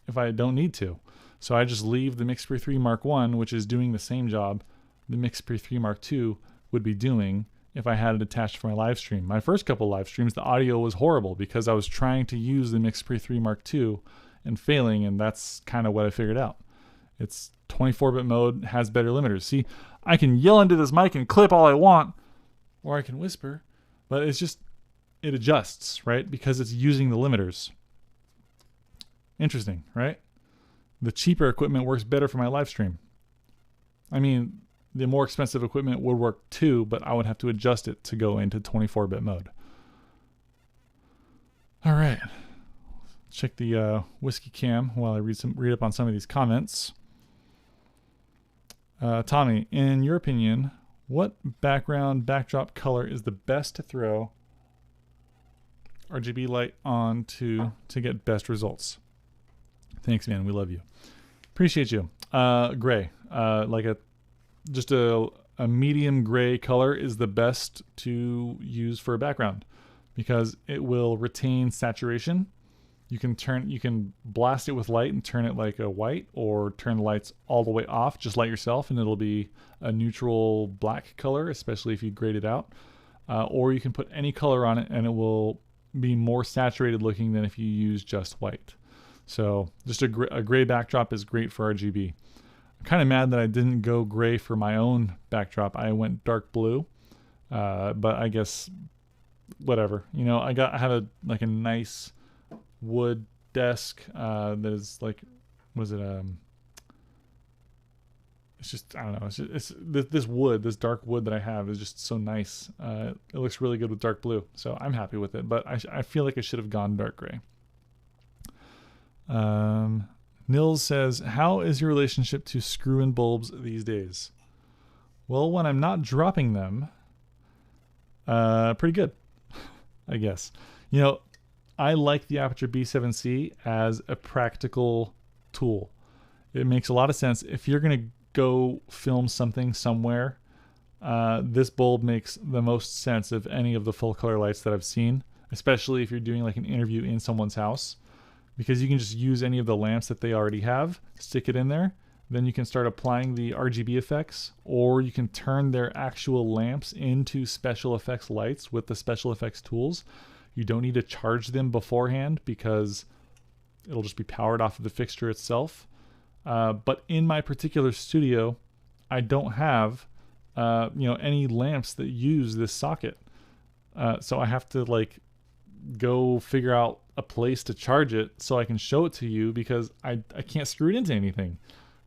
Speaker 1: if I don't need to. So I just leave the MixPre 3 Mark I, which is doing the same job the MixPre 3 Mark II would be doing if I had it attached for my live stream. My first couple live streams, the audio was horrible because I was trying to use the MixPre 3 Mark II and failing, and that's kind of what I figured out. It's 24-bit mode, has better limiters. See, I can yell into this mic and clip all I want, or I can whisper, but it adjusts, right? Because it's using the limiters. Interesting, right? The cheaper equipment works better for my live stream. I mean, the more expensive equipment would work too, but I would have to adjust it to go into 24-bit mode. All right. Check the whiskey cam while I read up on some of these comments. Tommy, in your opinion, what backdrop color is the best to throw RGB light on to get best results? Thanks, man. We love you. Appreciate you. Gray, like just a medium gray color is the best to use for a background because it will retain saturation. You can blast it with light and turn it like a white, or turn the lights all the way off, just like yourself, and it'll be a neutral black color, especially if you grade it out. Or you can put any color on it and it will be more saturated looking than if you use just white. So just a gray backdrop is great for RGB. I'm kind of mad that I didn't go gray for my own backdrop. I went dark blue, but I guess whatever. You know, I have a nice wood desk that is like, was it it's just, I don't know, this dark wood that I have is just so nice. It looks really good with dark blue, so I'm happy with it, but I feel like I should have gone dark gray. Nils says, how is your relationship to screw-in bulbs these days? Well, when I'm not dropping them, pretty good, I guess. You know, I like the Aperture B7C as a practical tool. It makes a lot of sense. If you're going to go film something somewhere, this bulb makes the most sense of any of the full color lights that I've seen, especially if you're doing like an interview in someone's house, because you can just use any of the lamps that they already have, stick it in there, then you can start applying the RGB effects, or you can turn their actual lamps into special effects lights with the special effects tools. You don't need to charge them beforehand because it'll just be powered off of the fixture itself. But in my particular studio, I don't have any lamps that use this socket. So I have to like go figure out a place to charge it so I can show it to you, because I can't screw it into anything.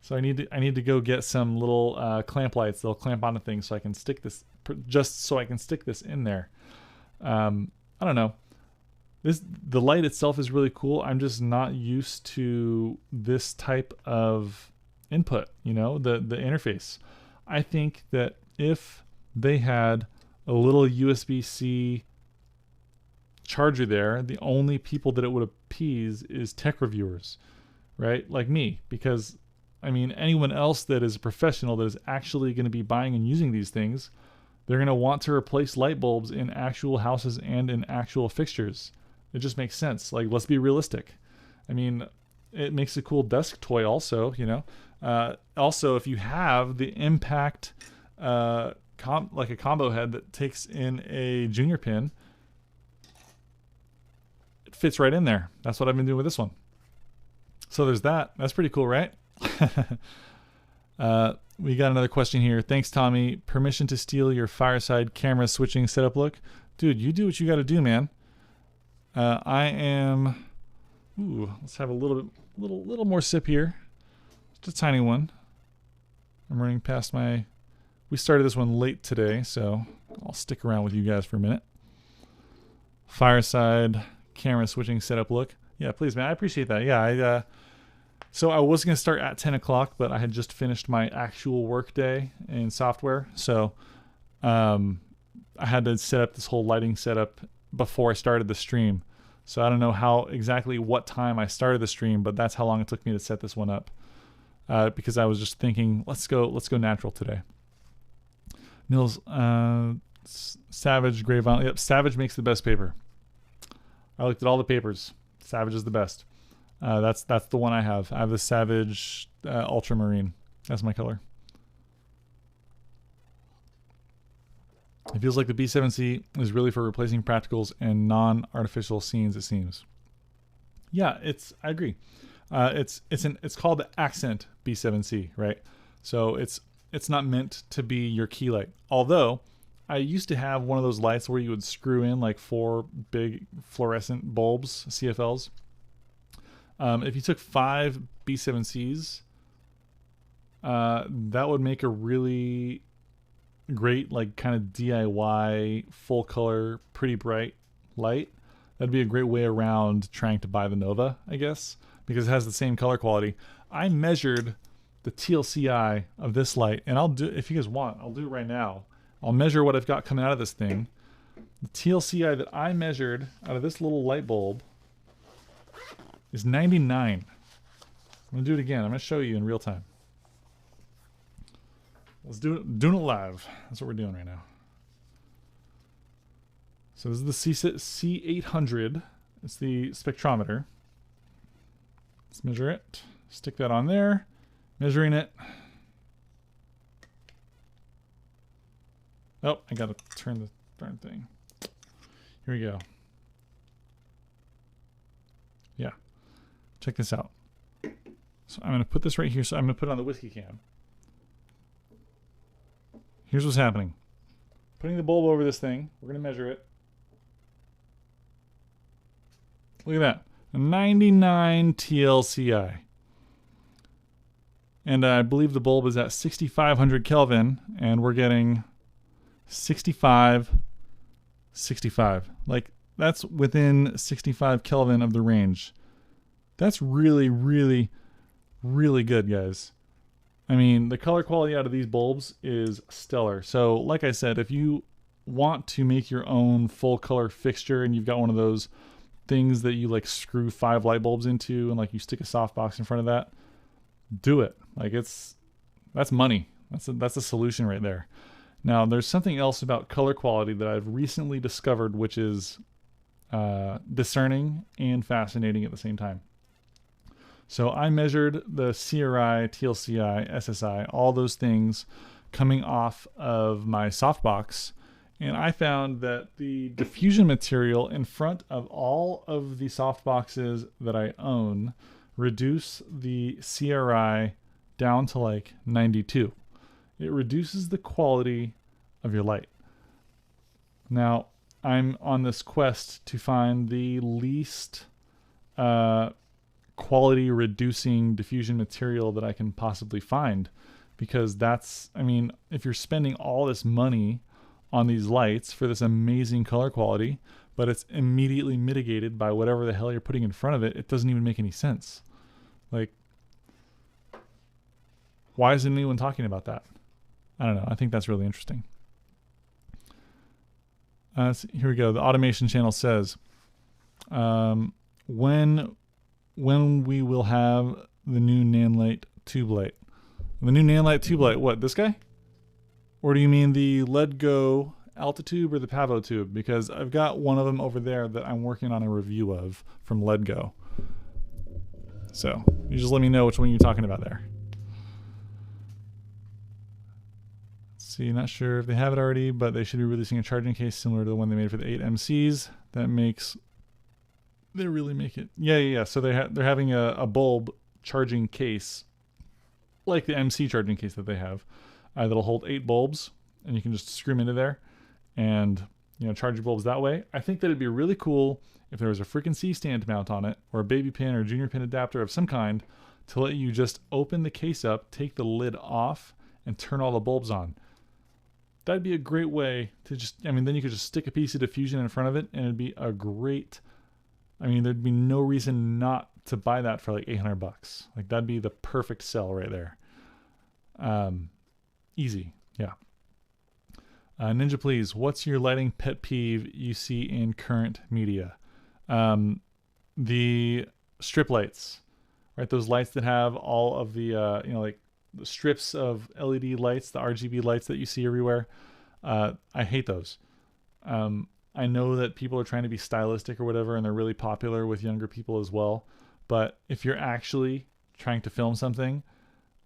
Speaker 1: So I need to go get some little clamp lights that'll clamp onto things so I can stick this, just so I can stick this in there. I don't know. The light itself is really cool. I'm just not used to this type of input, you know, the interface. I think that if they had a little USB-C charger there, the only people that it would appease is tech reviewers, right? Like me, because I mean, anyone else that is a professional that is actually going to be buying and using these things, they're going to want to replace light bulbs in actual houses and in actual fixtures. It just makes sense. Like, let's be realistic. I mean, it makes a cool desk toy also, you know. Also, if you have the impact, like a combo head that takes in a junior pin, it fits right in there. That's what I've been doing with this one. So there's that. That's pretty cool, right? We got another question here. Thanks, Tommy. Permission to steal your fireside camera switching setup look? Dude, you do what you got to do, man. I am. Ooh, let's have a little more sip here. Just a tiny one. I'm running past my. We started this one late today, so I'll stick around with you guys for a minute. Fireside camera switching setup look. Yeah, please, man. I appreciate that. Yeah, so I was going to start at 10 o'clock, but I had just finished my actual work day in software. So I had to set up this whole lighting setup before I started the stream. So I don't know exactly what time I started the stream, but that's how long it took me to set this one up. Because I was just thinking, let's go natural today. Nils, Savage, Gray Vinyl. Yep, Savage makes the best paper. I looked at all the papers. Savage is the best. That's the one I have. I have the Savage Ultramarine. That's my color. It feels like the B7C is really for replacing practicals and non-artificial scenes, it seems. Yeah, I agree. It's called the Accent B7C, right? So it's not meant to be your key light. Although I used to have one of those lights where you would screw in like 4 big fluorescent bulbs, CFLs. If you took 5 B7Cs, that would make a really great, like, kind of DIY, full color, pretty bright light. That'd be a great way around trying to buy the Nova, I guess, because it has the same color quality. I measured the TLCI of this light, and I'll do, if you guys want, I'll do it right now. I'll measure what I've got coming out of this thing. The TLCI that I measured out of this little light bulb is 99. I'm gonna do it again. I'm gonna show you in real time. Let's do it. Doing it live. That's what we're doing right now. So this is the C800. It's the spectrometer. Let's measure it. Stick that on there. Measuring it. Oh, I gotta turn the darn thing. Here we go. Yeah. Check this out. So I'm gonna put this right here. So I'm gonna put it on the whiskey can. Here's what's happening. Putting the bulb over this thing. We're gonna measure it. Look at that. A 99 TLCI. And I believe the bulb is at 6,500 Kelvin, and we're getting 65. Like, that's within 65 Kelvin of the range. That's really, really, really good, guys. I mean, the color quality out of these bulbs is stellar. So, like I said, if you want to make your own full color fixture and you've got one of those things that you like screw 5 light bulbs into and like you stick a softbox in front of that, do it. Like, that's money. That's a solution right there. Now, there's something else about color quality that I've recently discovered, which is discerning and fascinating at the same time. So I measured the CRI, TLCI, SSI, all those things coming off of my softbox, and I found that the diffusion material in front of all of the softboxes that I own reduce the CRI down to like 92. It reduces the quality of your light. Now, I'm on this quest to find the least quality reducing diffusion material that I can possibly find, because that's, I mean, if you're spending all this money on these lights for this amazing color quality, but it's immediately mitigated by whatever the hell you're putting in front of it, it doesn't even make any sense. Like, why isn't anyone talking about that? I don't know. I think that's really interesting. So here we go. The automation channel says, when we will have the new Nanlite tube light. The new Nanlite tube light, what, this guy? Or do you mean the LEDGO Altitube or the Pavo tube? Because I've got one of them over there that I'm working on a review of from LEDGO. So you just let me know which one you're talking about there. See, not sure if they have it already, but they should be releasing a charging case similar to the one they made for the A7Siii. That makes, they really make it. Yeah. So they're having a bulb charging case, like the MC charging case that they have, that'll hold 8 bulbs, and you can just screw them into there, and charge your bulbs that way. I think that it'd be really cool if there was a freaking C-stand mount on it, or a baby pin or a junior pin adapter of some kind, to let you just open the case up, take the lid off, and turn all the bulbs on. That'd be a great way to just, then you could just stick a piece of diffusion in front of it, and it'd be a great, there'd be no reason not to buy that for like 800 bucks. Like, that'd be the perfect sell right there. Easy, yeah. Ninja, please, what's your lighting pet peeve you see in current media? The strip lights, right? Those lights that have all of the, like the strips of LED lights, the RGB lights that you see everywhere. I hate those. I know that people are trying to be stylistic or whatever, and they're really popular with younger people as well. But if you're actually trying to film something,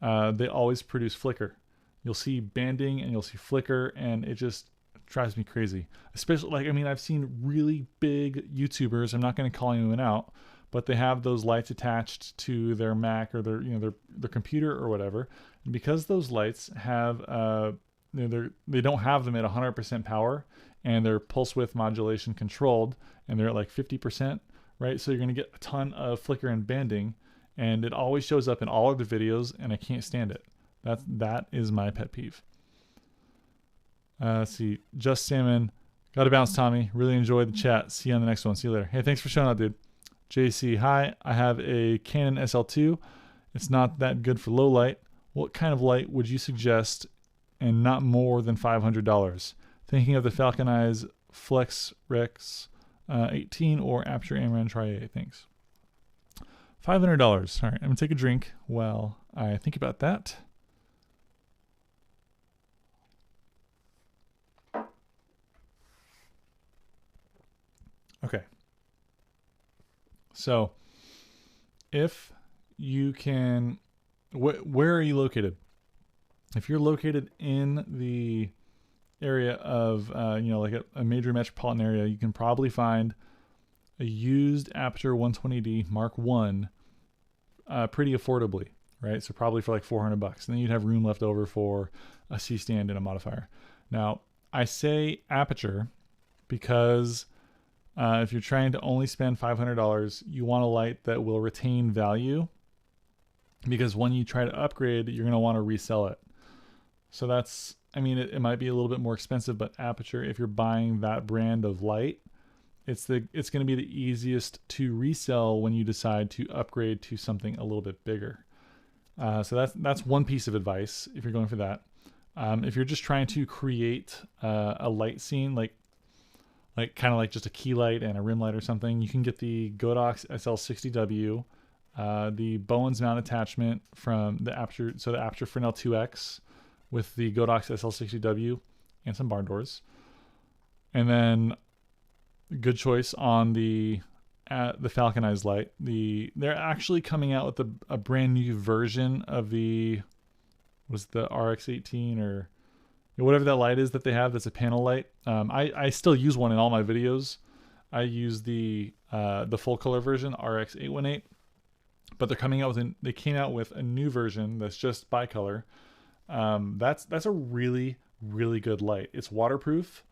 Speaker 1: they always produce flicker. You'll see banding and you'll see flicker, and it just drives me crazy. Especially, I've seen really big YouTubers, I'm not going to call anyone out, but they have those lights attached to their Mac or their computer or whatever. And because those lights have, they don't have them at 100% power, and they're pulse width modulation controlled, and they're at like 50%, right? So you're going to get a ton of flicker and banding, and it always shows up in all of the videos, and I can't stand it. That is my pet peeve. Let's see, Just Salmon, Got to bounce, Tommy. Really enjoyed the chat. See you on the next one. See you later. Hey, thanks for showing up, dude. JC, hi. I have a Canon SL2. It's not that good for low light. What kind of light would you suggest and not more than $500? Thinking of the Falcon Eyes Flex Rex 18 or Aperture Amaran Tri-A. Thanks. $500. All right, I'm going to take a drink while I think about that. Okay. So, if you can, where are you located? If you're located in the area of, like a major metropolitan area, you can probably find a used Aperture 120D Mark I pretty affordably, right? So probably for like $400, and then you'd have room left over for a C-stand and a modifier. Now, I say Aperture because if you're trying to only spend $500, you want a light that will retain value, because when you try to upgrade, you're going to want to resell it. So that's, I mean, it might be a little bit more expensive, but Aperture, if you're buying that brand of light, it's going to be the easiest to resell when you decide to upgrade to something a little bit bigger. So that's one piece of advice if you're going for that. If you're just trying to create a light scene, like kind of like just a key light and a rim light or something, you can get the Godox SL60W, the Bowens mount attachment from the Aperture, so the Aperture Fresnel 2X with the Godox SL60W and some barn doors. And then good choice on the Falcon Eyes light. They're actually coming out with a brand new version of the RX18 or whatever that light is that they have that's a panel light. I still use one in all my videos. I use the full color version, RX818, but they came out with a new version that's just bicolor. That's a really, really good light. It's waterproof.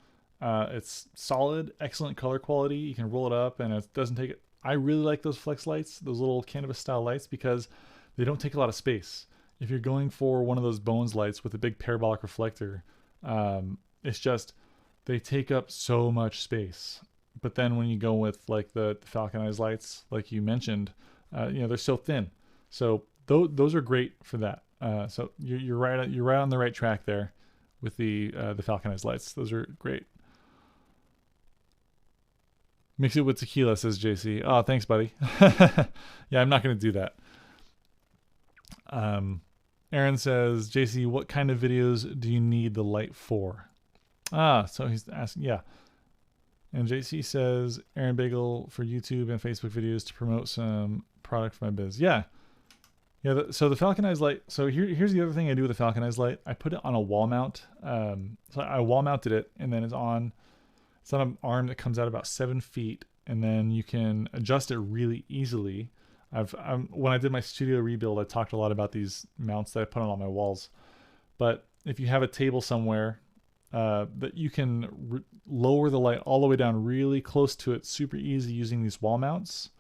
Speaker 1: It's solid, excellent color quality. You can roll it up and it doesn't take it. I really like those flex lights, those little canvas style lights, because they don't take a lot of space. If you're going for one of those Bowens lights with a big parabolic reflector, it's just, they take up so much space. But then when you go with like the Falcon Eyes lights, like you mentioned, they're so thin. So those are great for that. So you're right on the right track there with the Falcon Eyes lights. Those are great. Mix it with tequila, says JC. Oh, thanks, buddy. Yeah, I'm not going to do that. Aaron says, JC, what kind of videos do you need the light for? So he's asking, yeah. And JC says, Aaron Bagel for YouTube and Facebook videos to promote some product for my biz. Yeah. Yeah, so the Falcon Eyes light, so here's the other thing I do with the Falcon Eyes light. I put it on a wall mount. So I wall mounted it, and then it's on an arm that comes out about 7 feet, and then you can adjust it really easily. When I did my studio rebuild, I talked a lot about these mounts that I put on all my walls. But if you have a table somewhere that you can lower the light all the way down really close to it, super easy using these wall mounts,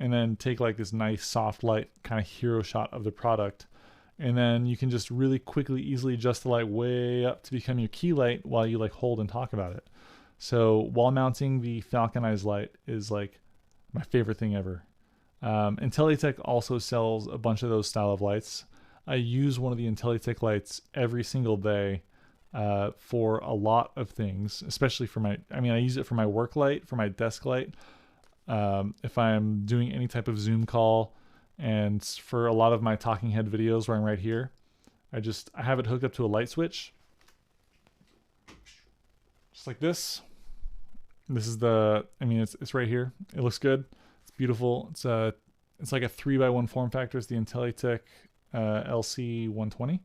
Speaker 1: and then take like this nice soft light kind of hero shot of the product. And then you can just really quickly, easily adjust the light way up to become your key light while you like hold and talk about it. So wall mounting the Falcon Eyes light is like my favorite thing ever. IntelliTech also sells a bunch of those style of lights. I use one of the IntelliTech lights every single day for a lot of things, especially for I use it for my work light, for my desk light. If I'm doing any type of Zoom call, and for a lot of my talking head videos where I'm right here, I have it hooked up to a light switch. Just like this. This is it's right here. It looks good. It's beautiful. It's like a 3x1 form factor. It's the IntelliTech LC120.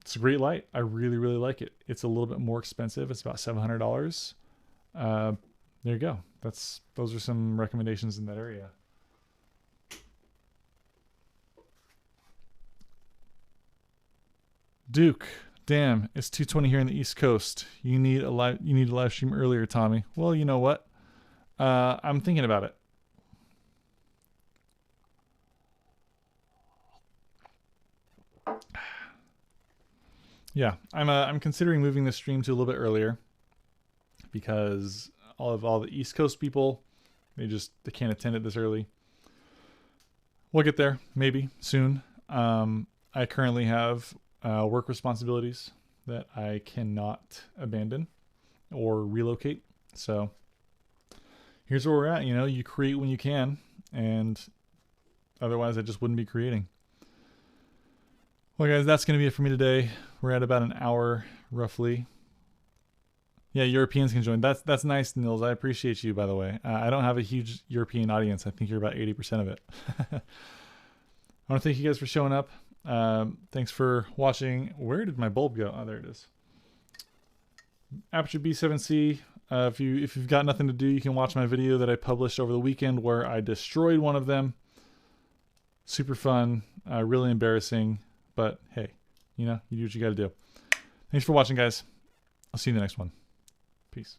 Speaker 1: It's a great light. I really, really like it. It's a little bit more expensive. It's about $700. There you go. Those are some recommendations in that area. Duke, damn, it's 2:20 here in the East Coast. You need a live stream earlier, Tommy. Well, you know what? I'm thinking about it. Yeah, I'm considering moving the stream to a little bit earlier. because all the East Coast people, they can't attend it this early. We'll get there, maybe, soon. I currently have work responsibilities that I cannot abandon or relocate. So here's where we're at. You know, you create when you can, and otherwise I just wouldn't be creating. Well, guys, that's going to be it for me today. We're at about an hour, roughly. Yeah, Europeans can join. That's nice, Nils. I appreciate you, by the way. I don't have a huge European audience. I think you're about 80% of it. I want to thank you guys for showing up. Thanks for watching. Where did my bulb go? Oh, there it is. Aperture B7C. If you've got nothing to do, you can watch my video that I published over the weekend where I destroyed one of them. Super fun. Really embarrassing. But hey, you know, you do what you got to do. Thanks for watching, guys. I'll see you in the next one. Peace.